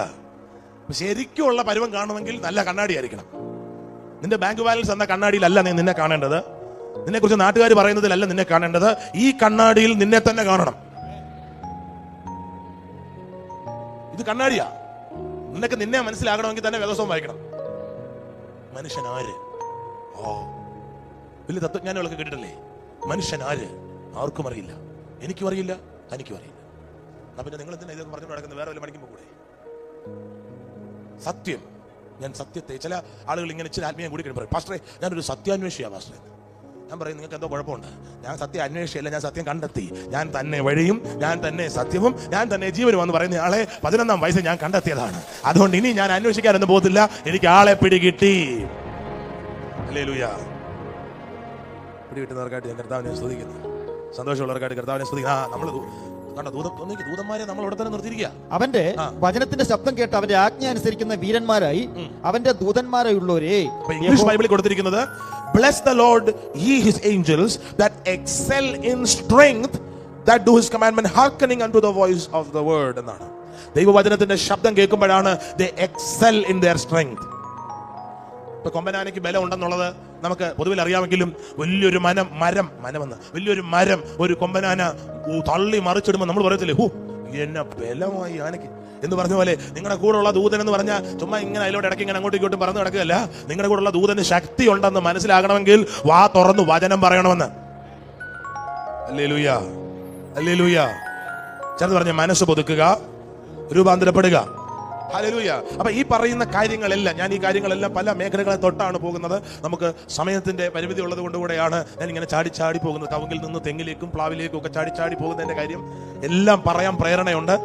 ശരിക്കുള്ള പരുവം കാണുമെങ്കിൽ നല്ല കണ്ണാടി ആയിരിക്കണം. നിന്റെ ബാങ്ക് ബാലൻസ് എന്ന കണ്ണാടിയിലല്ല നീ നിന്നെ കാണേണ്ടത്. നിന്നെ കുറിച്ച് നാട്ടുകാർ പറയുന്നതിലല്ല നിന്നെ കാണേണ്ടത്. ഈ കണ്ണാടിയിൽ നിന്നെ തന്നെ കാണണം. ഇത് കണ്ണാടിയാ. നിനക്ക് നിന്നെ മനസ്സിലാകണമെങ്കിൽ തന്നെ വേദോസം വായിക്കണം. മനുഷ്യൻ ആര്? വലിയ തത്വജ്ഞാനികളൊക്കെ കേട്ടിട്ടില്ലേ? മനുഷ്യൻ ആര്? ആർക്കും അറിയില്ല. എനിക്കും അറിയില്ല, തനിക്കും അറിയില്ല. എന്നാ പിന്നെ നിങ്ങൾ എന്തിനാ ഇതൊക്കെ പറഞ്ഞു നടക്കുന്നത്? വേറെ വല്ല പഠിക്കുമ്പോൾ കൂടെ. സത്യം, ഞാൻ സത്യത്തെ, ചില ആളുകൾ ഇങ്ങനെ ഇച്ചിരി ആത്മീയം കൂടി കഴിയും, പാസ്റ്ററെ ഞാനൊരു സത്യാന്വേഷിയാ പാസ്റ്ററെ. ഞാൻ പറയും നിങ്ങൾക്ക് എന്തോ കുഴപ്പമുണ്ട്. ഞാൻ സത്യം അന്വേഷിച്ചല്ല, ഞാൻ സത്യം കണ്ടെത്തി. ഞാൻ തന്നെ വഴിയും ഞാൻ തന്നെ സത്യവും ഞാൻ തന്നെ ജീവനും എന്ന് പറയുന്ന ആളെ 11-ാം വയസ്സിൽ ഞാൻ കണ്ടെത്തിയതാണ്. അതുകൊണ്ട് ഇനി ഞാൻ അന്വേഷിക്കാനൊന്നും പോകത്തില്ല. എനിക്ക് ആളെ പിടികിട്ടി. ഹല്ലേലൂയ. പിടികിട്ടുന്നവർക്കായിട്ട് ഞാൻ കർത്താവിനെ സ്തുതിക്കുന്നു. സന്തോഷമുള്ളവർക്കായിട്ട് കർത്താവിനെ സ്തുതിക്കുന്നു. നമ്മൾ ദൂതന്മാരെ നമ്മൾ ഇവിടെ തന്നെ നിർത്തിയിരിക്കുക. അവന്റെ വചനത്തിന്റെ ശബ്ദം കേട്ട് അവന്റെ ആജ്ഞ അനുസരിക്കുന്ന വീരന്മാരായി അവന്റെ ദൂതന്മാരായുള്ളവരെ. ഇംഗ്ലീഷ് ബൈബിളിൽ കൊടുത്തിരിക്കുന്നത് bless the Lord ye his angels that excel in strength that do his commandment hearkening unto the voice of the word എന്നാണ്. ദൈവവചനത്തിന്റെ ശബ്ദം കേൾക്കുമ്പോഴാണ് they excel in their strength. ഇപ്പൊ കൊമ്പനാനയ്ക്ക് ബലം ഉണ്ടെന്നുള്ളത് നമുക്ക് പൊതുവിൽ അറിയാമെങ്കിലും വലിയൊരു വലിയൊരു മരം ഒരു കൊമ്പനാന തള്ളി മറിച്ചിടുമ്പോൾ നമ്മൾ പറയത്തില്ലേ, ഹൂ എന്നെ ബലമായി ആനയ്ക്ക് എന്ന് പറഞ്ഞ പോലെ നിങ്ങളുടെ കൂടെ ഉള്ള ദൂതൻ എന്ന് പറഞ്ഞാൽ ചുമ്മാ ഇങ്ങനെ അതിലോട്ട് ഇടയ്ക്ക് ഇങ്ങനെ അങ്ങോട്ടും ഇങ്ങോട്ടും പറഞ്ഞു നടക്കുകയല്ല. നിങ്ങളുടെ കൂടെ ഉള്ള ദൂതന് ശക്തി ഉണ്ടെന്ന് മനസ്സിലാകണമെങ്കിൽ വാ തുറന്ന് വചനം പറയണമെന്ന്. Hallelujah, hallelujah. ചേർന്ന് പറഞ്ഞ മനസ്സ് പുതുക്കുക, രൂപാന്തരപ്പെടുക. ഹല്ലേലൂയ. അപ്പൊ ഈ പറയുന്ന കാര്യങ്ങളെല്ലാം, ഞാൻ ഈ കാര്യങ്ങളെല്ലാം പല മേഖലകളെ തൊട്ടാണ് പോകുന്നത്. നമുക്ക് സമയത്തിന്റെ പരിമിതി ഉള്ളത് കൊണ്ടുകൂടെയാണ് ഞാൻ ഇങ്ങനെ ചാടി പോകുന്നത്. കവുങ്ങിൽ നിന്ന് തെങ്ങിലേക്കും പ്ലാവിലേക്കും ഒക്കെ ചാടി പോകുന്നതിന്റെ കാര്യം എല്ലാം പറയാൻ പ്രേരണയുണ്ട്.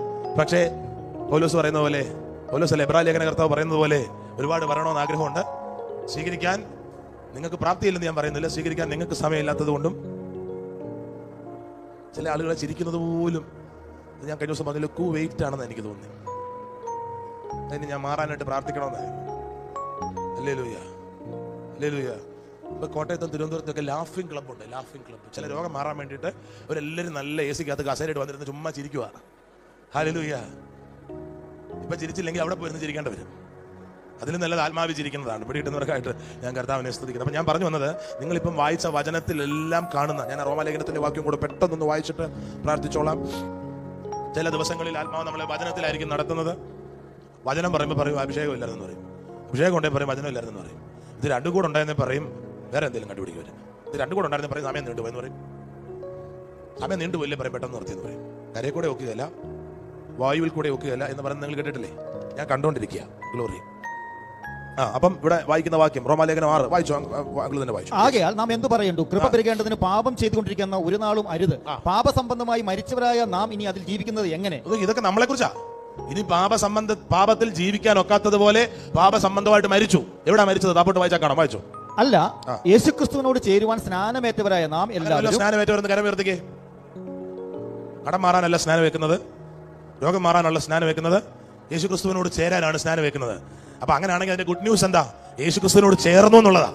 പക്ഷേ പൗലോസ് പറയുന്ന പോലെ, പൗലോസ് അല്ല, എബ്രായ ലേഖന കർത്താവ് പറയുന്നത് പോലെ ഒരുപാട് വരണമെന്ന് ആഗ്രഹമുണ്ട്. സ്വീകരിക്കാൻ നിങ്ങൾക്ക് പ്രാപ്തിയില്ലെന്ന് ഞാൻ പറയുന്നില്ല. സ്വീകരിക്കാൻ നിങ്ങൾക്ക് സമയമില്ലാത്തത് കൊണ്ടും ചില ആളുകളെ ചിരിക്കുന്നത് പോലും ഞാൻ കഴിഞ്ഞ ദിവസം പറഞ്ഞ വെയിറ്റ് ആണെന്ന് എനിക്ക് തോന്നി. അതിന് ഞാൻ മാറാനായിട്ട് പ്രാർത്ഥിക്കണമെന്നായിരുന്നു. Hallelujah, hallelujah. ഇപ്പൊ കോട്ടയത്തും തിരുവനന്തപുരത്തൊക്കെ ലാഫിംഗ് ക്ലബ് ഉണ്ട്. ലാഫിംഗ് ക്ലബ് ചില രോഗം മാറാൻ വേണ്ടിയിട്ട് അവരെല്ലാവരും നല്ല AC കകത്ത് കസേരയിട്ട് വന്നിരുന്ന് ചുമ്മാ ചിരിക്കുക. ഹല്ലേലൂയ. ഇപ്പൊ ചിരിച്ചില്ലെങ്കിൽ അവിടെ പോയിരുന്ന് ചിരിക്കേണ്ടി വരും. അതിലും നല്ലത് ആത്മാവി ചിരിക്കുന്നതാണ്. പിടികിട്ടുന്നവർക്കായിട്ട് ഞാൻ കർത്താവിനെ സ്തുതിക്കുന്നത്. അപ്പൊ ഞാൻ പറഞ്ഞു വന്നത്, നിങ്ങളിപ്പം വായിച്ച വചനത്തിലെല്ലാം കാണുന്ന, ഞാൻ റോമാലേഖനത്തിന്റെ വാക്യം കൂടെ പെട്ടെന്നൊന്ന് വായിച്ചിട്ട് പ്രാർത്ഥിച്ചോളാം. ചില ദിവസങ്ങളിൽ ആത്മാവ് നമ്മളെ വചനത്തിലായിരിക്കും നടത്തുന്നത്. വചനം പറയുമ്പോൾ പറയും അഭിഷേകം ഇല്ലാതെന്ന് പറയും, അഭിഷേകം ഉണ്ടെങ്കിൽ പറയും വചനം ഇല്ലാതെന്ന് പറയും. ഇത് രണ്ടും കൂടെ ഉണ്ടായെന്ന് പറയും വേറെ എന്തെങ്കിലും കണ്ടുപിടിക്കും വരും. ഇത് രണ്ടും കൂടെ ഉണ്ടായിരുന്ന പറയും സമയം നീണ്ടുപോയെന്ന് പറയും. സമയം നീണ്ടുപോയില്ലേ പറയും പെട്ടെന്ന് നിർത്തിയെന്ന് പറയും. കരയിൽ കൂടെ ഒക്കുകയല്ല, വായുവിൽ കൂടെ ഒക്കുകയല്ല എന്ന് പറയുന്നത് നിങ്ങൾ കേട്ടിട്ടില്ലേ? ഞാൻ കണ്ടുകൊണ്ടിരിക്കുക. ഗ്ലോറി. അപ്പം ഇവിടെ വായിക്കുന്ന വാക്യം റോമാലേഖനം 6 വായിച്ചു. തന്നെ വായിച്ചു. ആകയാൽ നാം എന്തു പറയണ്ടു? കൃപ പെരുകേണ്ടതിന് പാപം ചെയ്തുകൊണ്ടിരിക്കുന്ന ഒരു നാളും അരുത്. പാപസംബന്ധമായി മരിച്ചവരായ നാം ഇനി അതിൽ ജീവിക്കുന്നത് എങ്ങനെ? ഇതൊക്കെ നമ്മളെ കുറിച്ചാ. ഇനി പാപത്തിൽ ജീവിക്കാൻ ഒക്കാത്തതുപോലെ പാപസംബന്ധമായിട്ട് മരിച്ചു. എവിടെ മരിച്ചത്? താപ്പോട്ട് വായിച്ചാൽ കാണാം. വായിച്ചു. അല്ല, യേശുക്രിസ്തുവിനോട് ചേരുവാൻ സ്നാനമേറ്റവരായ നാം എല്ലാവരും. സ്നാനമേറ്റവരെന്ന് കരം ഉയർത്തിക്കേ. കടം മാറാനല്ല സ്നാനം വെക്കുന്നത്, രോഗം മാറാനല്ല സ്നാനം വെക്കുന്നത്, യേശുക്രിസ്തുവിനോട് ചേരാനാണ് സ്നാനം വെക്കുന്നത്. അപ്പൊ അങ്ങനെയാണെങ്കിൽ അതിന്റെ ഗുഡ് ന്യൂസ് എന്താ? യേശുക്രിസ്തുവിനോട് ചേർന്നു എന്നുള്ളതാ.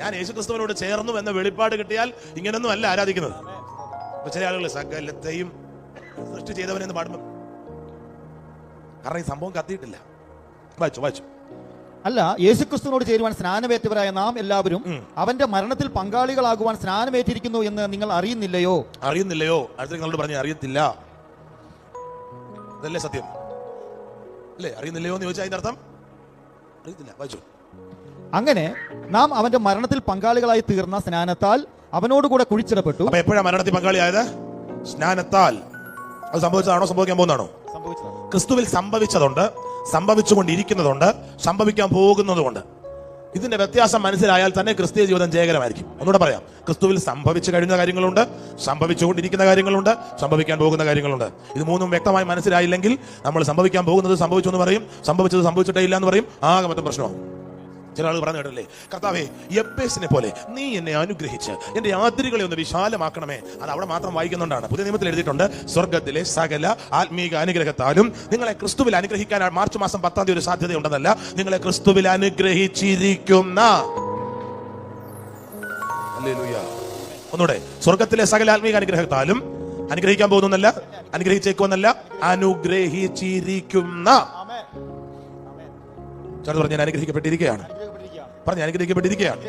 ഞാൻ യേശുക്രിസ്തുവിനോട് ചേർന്നു എന്ന വെളിപ്പാട് കിട്ടിയാൽ ഇങ്ങനൊന്നും അല്ല ആരാധിക്കുന്നത്. ഇപ്പൊ ചില ആളുകൾ സകലത്തെയും സൃഷ്ടി ചെയ്തവനെന്ന് പാടുമ്പോൾ, കാരണം ഈ സംഭവം കത്തിയിട്ടില്ല. വായിച്ചു. അല്ല, യേശുക്രിസ്തുവിനോട് ചേരുവാൻ സ്നാനമേറ്റവരായ നാം എല്ലാവരും അവന്റെ മരണത്തിൽ പങ്കാളികളാകുവാൻ സ്നാനമേറ്റിരിക്കുന്നു എന്ന് നിങ്ങൾ അറിയുന്നില്ലയോ? അടുത്ത നിങ്ങളോട് പറഞ്ഞ അറിയത്തില്ല. അതല്ലേ സത്യം അല്ലേ? അറിയുന്നില്ലയോ എന്ന് ചോദിച്ചാൽ അതിന്റെ അർത്ഥം അറിയത്തില്ല. വായിച്ചു. അങ്ങനെ നാം അവന്റെ മരണത്തിൽ പങ്കാളികളായി തീർന്ന സ്നാനത്താൽ അവനോടുകൂടെ കുഴിച്ചിടപ്പെട്ടു. അപ്പൊ എപ്പോഴാണ് മരണത്തിൽ പങ്കാളിയായത്? സ്നാനത്താൽ. അത് സംഭവിച്ചതാണോ? സംഭവിക്കാൻ പോകുന്നതാണോ? ക്രിസ്തുവിൽ സംഭവിച്ചതുണ്ട്, സംഭവിച്ചുകൊണ്ടിരിക്കുന്നതുണ്ട്, സംഭവിക്കാൻ പോകുന്നതുകൊണ്ട്. ഇതിന്റെ വ്യത്യാസം മനസ്സിലായാൽ തന്നെ ക്രിസ്തീയ ജീവിതം ജയകരമായിരിക്കും. ഒന്നുകൂടെ പറയാം. ക്രിസ്തുവിൽ സംഭവിച്ചു കഴിഞ്ഞ കാര്യങ്ങളുണ്ട്, സംഭവിച്ചുകൊണ്ടിരിക്കുന്ന കാര്യങ്ങളുണ്ട്, സംഭവിക്കാൻ പോകുന്ന കാര്യങ്ങളുണ്ട്. ഇത് മൂന്നും വ്യക്തമായി മനസ്സിലായില്ലെങ്കിൽ നമ്മൾ സംഭവിക്കാൻ പോകുന്നത് സംഭവിച്ചു എന്ന് പറയും, സംഭവിച്ചത് സംഭവിച്ചിട്ടേ ഇല്ല എന്ന് പറയും. ആകെ മൊത്തം പ്രശ്നമാകും. ചില ആൾ പറഞ്ഞു കേട്ടല്ലേ, കർത്താവേ യെപ്പേസിനെ പോലെ നീ എന്നെ അനുഗ്രഹിച്ച് എന്റെ ആതിരുകളെ ഒന്ന് വിശാലമാക്കണമേ. അത് അവിടെ മാത്രം വായിക്കുന്നുണ്ടാണ്. പുതിയ നിയമത്തിൽ എഴുതിയിട്ടുണ്ട്, സ്വർഗത്തിലെ സകല ആത്മീക അനുഗ്രഹത്താലും നിങ്ങളെ ക്രിസ്തുവിൽ അനുഗ്രഹിക്കാൻ മാർച്ച് മാസം 10-ാം തീയതി ഒരു സാധ്യതയുണ്ടെന്നല്ല, നിങ്ങളെ ക്രിസ്തുവിൽ അനുഗ്രഹിച്ചിരിക്കുന്ന. ഒന്നുകൂടെ, സ്വർഗത്തിലെ സകല ആത്മീക അനുഗ്രഹത്താലും, അനുഗ്രഹിക്കാൻ പോകുന്നല്ല, അനുഗ്രഹിച്ചേക്കുമെന്നല്ല, അനുഗ്രഹിച്ചിരിക്കുന്ന. ചേർന്ന് പറഞ്ഞാൽ അനുഗ്രഹിക്കപ്പെട്ടിരിക്കുകയാണ്. പറഞ്ഞ അനുഗ്രഹിക്കപ്പെട്ടിരിക്കുകയാണ്.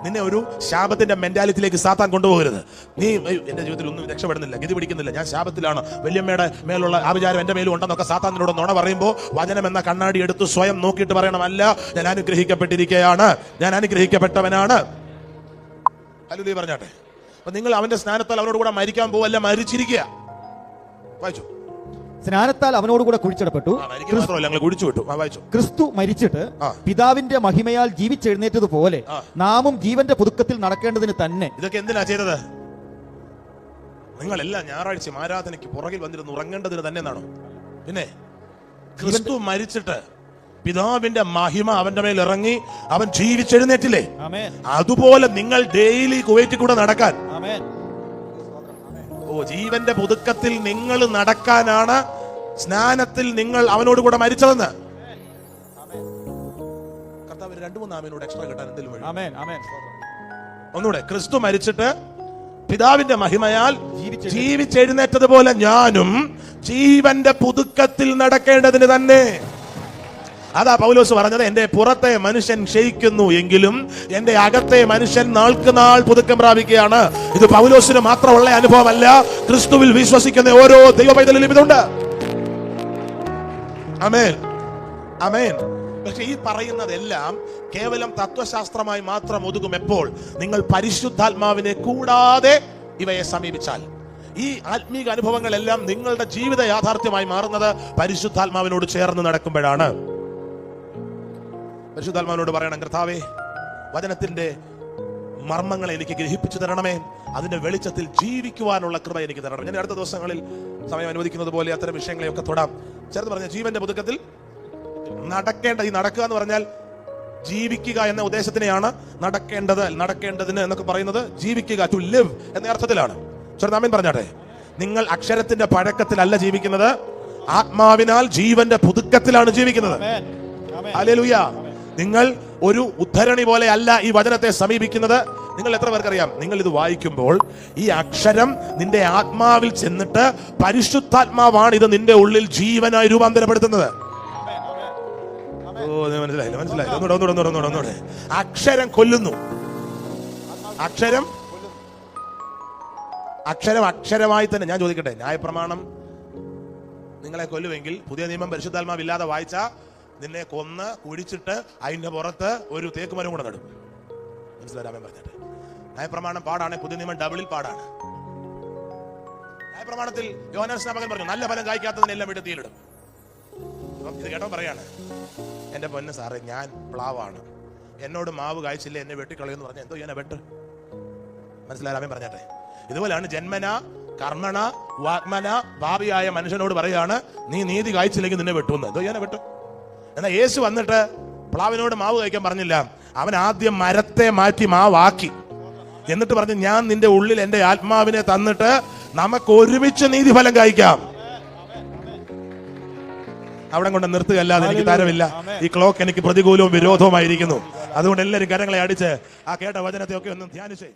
നിന്നെ ഒരു ശാപത്തിന്റെ മെന്റാലിറ്റിയിലേക്ക് സാത്താൻ കൊണ്ടുപോകരുത്. നീ എന്റെ ജീവിതത്തിൽ ഒന്നും രക്ഷപ്പെടുന്നില്ല, ഗതി പിടിക്കുന്നില്ല, ഞാൻ ശാപത്തിലാണ്, വല്യമ്മയുടെ മേലുള്ള ആഭിചാരം എന്റെ മേലും ഉണ്ടെന്നൊക്കെ സാത്താൻ നിന്നോട് നുണ പറയുമ്പോൾ വചനം എന്ന കണ്ണാടി എടുത്ത് സ്വയം നോക്കിയിട്ട് പറയണം, അല്ല, ഞാൻ അനുഗ്രഹിക്കപ്പെട്ടിരിക്കുകയാണ്, ഞാൻ അനുഗ്രഹിക്കപ്പെട്ടവനാണ്. ഹല്ലേലൂയ പറഞ്ഞാട്ടെ. അപ്പൊ നിങ്ങൾ അവന്റെ സ്നാനത്താൽ അവരോട് കൂടെ മരിക്കാൻ പോവല്ല, മരിച്ചിരിക്കുക. വായിച്ചു. സ്നാനത്താൽ അവനോടുകൂടെ കുഴിച്ചിടപ്പെട്ടു. മരിക്കുക മാത്രമല്ല, ഞങ്ങൾ കുഴിച്ചു വിട്ടു. വായിച്ചു. ക്രിസ്തു മരിച്ചിട്ട് പിതാവിന്റെ മഹിമയാൽ ജീവിച്ചെഴുന്നേറ്റതുപോലെ നാമും ജീവന്റെ പുതുക്കത്തിൽ നടക്കേണ്ടതിന് തന്നെ. ഇതൊക്കെ എന്തിനാ ചെയ്തത്? നിങ്ങളെല്ലാം ഞായറാഴ്ച ആരാധനയ്ക്ക് പുറകിൽ വന്നിരുന്ന് ഉറങ്ങേണ്ടതിന് തന്നെ എന്നാണോ? പിന്നെ ക്രിസ്തു മരിച്ചിട്ട് പിതാവിന്റെ മഹിമ അവന്റെ മേൽ ഇറങ്ങി അവൻ ജീവിച്ചെഴുന്നേറ്റില്ലേ? അതുപോലെ നിങ്ങൾ ഡെയിലി കുവൈറ്റിൽ കൂടെ നടക്കാൻ, ജീവന്റെ പുതുക്കത്തിൽ നിങ്ങൾ നടക്കാനാണ് സ്നാനത്തിൽ നിങ്ങൾ അവനോട് കൂടെ മരിച്ചതെന്ന്. കർത്താവ് 2-3 ആമേനോട് എക്സ്ട്രാ കിട്ടാൻ എന്തെങ്കിലും വഴി? ഒന്നുകൂടെ, ക്രിസ്തു മരിച്ചിട്ട് പിതാവിന്റെ മഹിമയാൽ ജീവിച്ചെഴുന്നേറ്റതുപോലെ ഞാനും ജീവന്റെ പുതുക്കത്തിൽ നടക്കേണ്ടതിന് തന്നെ. അതാ പൗലോസ് പറഞ്ഞത്, എന്റെ പുറത്തെ മനുഷ്യൻ ക്ഷയിക്കുന്നു എങ്കിലും എന്റെ അകത്തെ മനുഷ്യൻ നാൾക്ക് നാൾ പുതുക്കം പ്രാപിക്കുകയാണ്. ഇത് പൗലോസിന് മാത്രമുള്ള അനുഭവമല്ല, ക്രിസ്തുവിൽ വിശ്വസിക്കുന്ന ഓരോ ദൈവ പൈതലിലും ഇതുണ്ട്. ആമേൻ, ആമേൻ. പക്ഷെ ഈ പറയുന്നതെല്ലാം കേവലം തത്വശാസ്ത്രമായി മാത്രം ഒതുങ്ങും എപ്പോൾ നിങ്ങൾ പരിശുദ്ധാത്മാവിനെ കൂടാതെ ഇവയെ സമീപിച്ചാൽ. ഈ ആത്മീക അനുഭവങ്ങളെല്ലാം നിങ്ങളുടെ ജീവിത യാഥാർത്ഥ്യമായി മാറുന്നത് പരിശുദ്ധാത്മാവിനോട് ചേർന്ന് നടക്കുമ്പോഴാണ്. പരിശുദ്ധാത്മാവിനോട് പറയണം, കർത്താവേ, വചനത്തിന്റെ മർമ്മങ്ങളെ എനിക്ക് ഗ്രഹിപ്പിച്ചു തരണമേ, അതിന്റെ വെളിച്ചത്തിൽ ജീവിക്കുവാനുള്ള കൃപ എനിക്ക് തരണം. ഞാൻ അടുത്ത ദിവസങ്ങളിൽ സമയം അനുവദിക്കുന്നത് പോലെ അത്തരം വിഷയങ്ങളെയൊക്കെ തൊടാം. ചേർത്ത് പറഞ്ഞ ജീവന്റെ പുതുക്കത്തിൽ നടക്കേണ്ട, ഈ നടക്കുക എന്ന് പറഞ്ഞാൽ ജീവിക്കുക എന്ന ഉദ്ദേശത്തിനെയാണ് നടക്കേണ്ടതിന് എന്നൊക്കെ പറയുന്നത്. ജീവിക്കുക, ടു ലിവ് എന്ന അർത്ഥത്തിലാണ്. ചേർത്ത് ആമേൻ പറഞ്ഞാട്ടെ. നിങ്ങൾ അക്ഷരത്തിന്റെ പഴക്കത്തിലല്ല ജീവിക്കുന്നത്, ആത്മാവിനാൽ ജീവന്റെ പുതുക്കത്തിലാണ് ജീവിക്കുന്നത്. ഹല്ലേലൂയ. നിങ്ങൾ ഒരു ഉദ്ധരണി പോലെ അല്ല ഈ വചനത്തെ സമീപിക്കുന്നത്. നിങ്ങൾ എത്ര പേർക്കറിയാം, നിങ്ങൾ ഇത് വായിക്കുമ്പോൾ ഈ അക്ഷരം നിന്റെ ആത്മാവിൽ ചെന്നിട്ട് പരിശുദ്ധാത്മാവാണ് ഇത് നിന്റെ ഉള്ളിൽ ജീവനായി രൂപാന്തരപ്പെടുത്തുന്നത്. മനസ്സിലായി. ഒന്നുകൂടെ. അക്ഷരം കൊല്ലുന്നു. അക്ഷരമായി തന്നെ. ഞാൻ ചോദിക്കട്ടെ, ന്യായപ്രമാണം നിങ്ങളെ കൊല്ലുമെങ്കിൽ പുതിയ നിയമം പരിശുദ്ധാത്മാവില്ലാതെ വായിച്ച നിന്നെ കൊന്ന് കുഴിച്ചിട്ട് അതിന്റെ പുറത്ത് ഒരു തേക്കുമരം കൂടെ നടും. മനസ്സിലാരാമൻ പറഞ്ഞിട്ട് ന്യായപ്രമാണം പാടാണ്, പുതിയ നിയമം ഡബിളിൽ പാടാണ്. ന്യായപ്രമാണത്തിൽ യോഹന്നാൻ സ്നാപകൻ പറഞ്ഞു, നല്ല ഫലം കായ്ക്കാത്തതിനെല്ലാം വിട്ട് തീയിലിടും. ഇത് കേട്ടോ പറയാണ്, എന്റെ പൊന്ന് സാറേ, ഞാൻ പ്ലാവാണ്, എന്നോട് മാവ് കായ്ച്ചില്ല, എന്നെ വെട്ടിക്കളയെന്ന് പറഞ്ഞ എന്തോ ഞാൻ വെട്ട്. മനസ്സിലാരാമൻ പറഞ്ഞാട്ടെ. ഇതുപോലെയാണ് ജന്മന കർമ്മണ വാഗ്മന ഭാവിയായ മനുഷ്യനോട് പറയാണ്, നീ നീതി കായ്ച്ചില്ലെങ്കിൽ നിന്നെ വെട്ടുമെന്ന്. എന്തോ ഞാൻ വെട്ടും. എന്നാൽ യേശു വന്നിട്ട് പ്ലാവിനോട് മാവ് കഴിക്കാൻ പറഞ്ഞില്ല. അവൻ ആദ്യം മരത്തെ മാറ്റി മാവാക്കി, എന്നിട്ട് പറഞ്ഞു, ഞാൻ നിന്റെ ഉള്ളിൽ എന്റെ ആത്മാവിനെ തന്നിട്ട് നമുക്ക് ഒരുമിച്ച് നീതിഫലം കഴിക്കാം. അവിടെ കൊണ്ട് നിർത്തുകയല്ലാതെ എനിക്ക് തരമില്ല. ഈ ക്ലോക്ക് എനിക്ക് പ്രതികൂലവും വിരോധവുമായിരിക്കുന്നു. അതുകൊണ്ട് എല്ലാവരും കരങ്ങളെ അടിച്ച് ആ കേട്ട വചനത്തെ ഒക്കെ ഒന്ന് ധ്യാനിച്ചേ.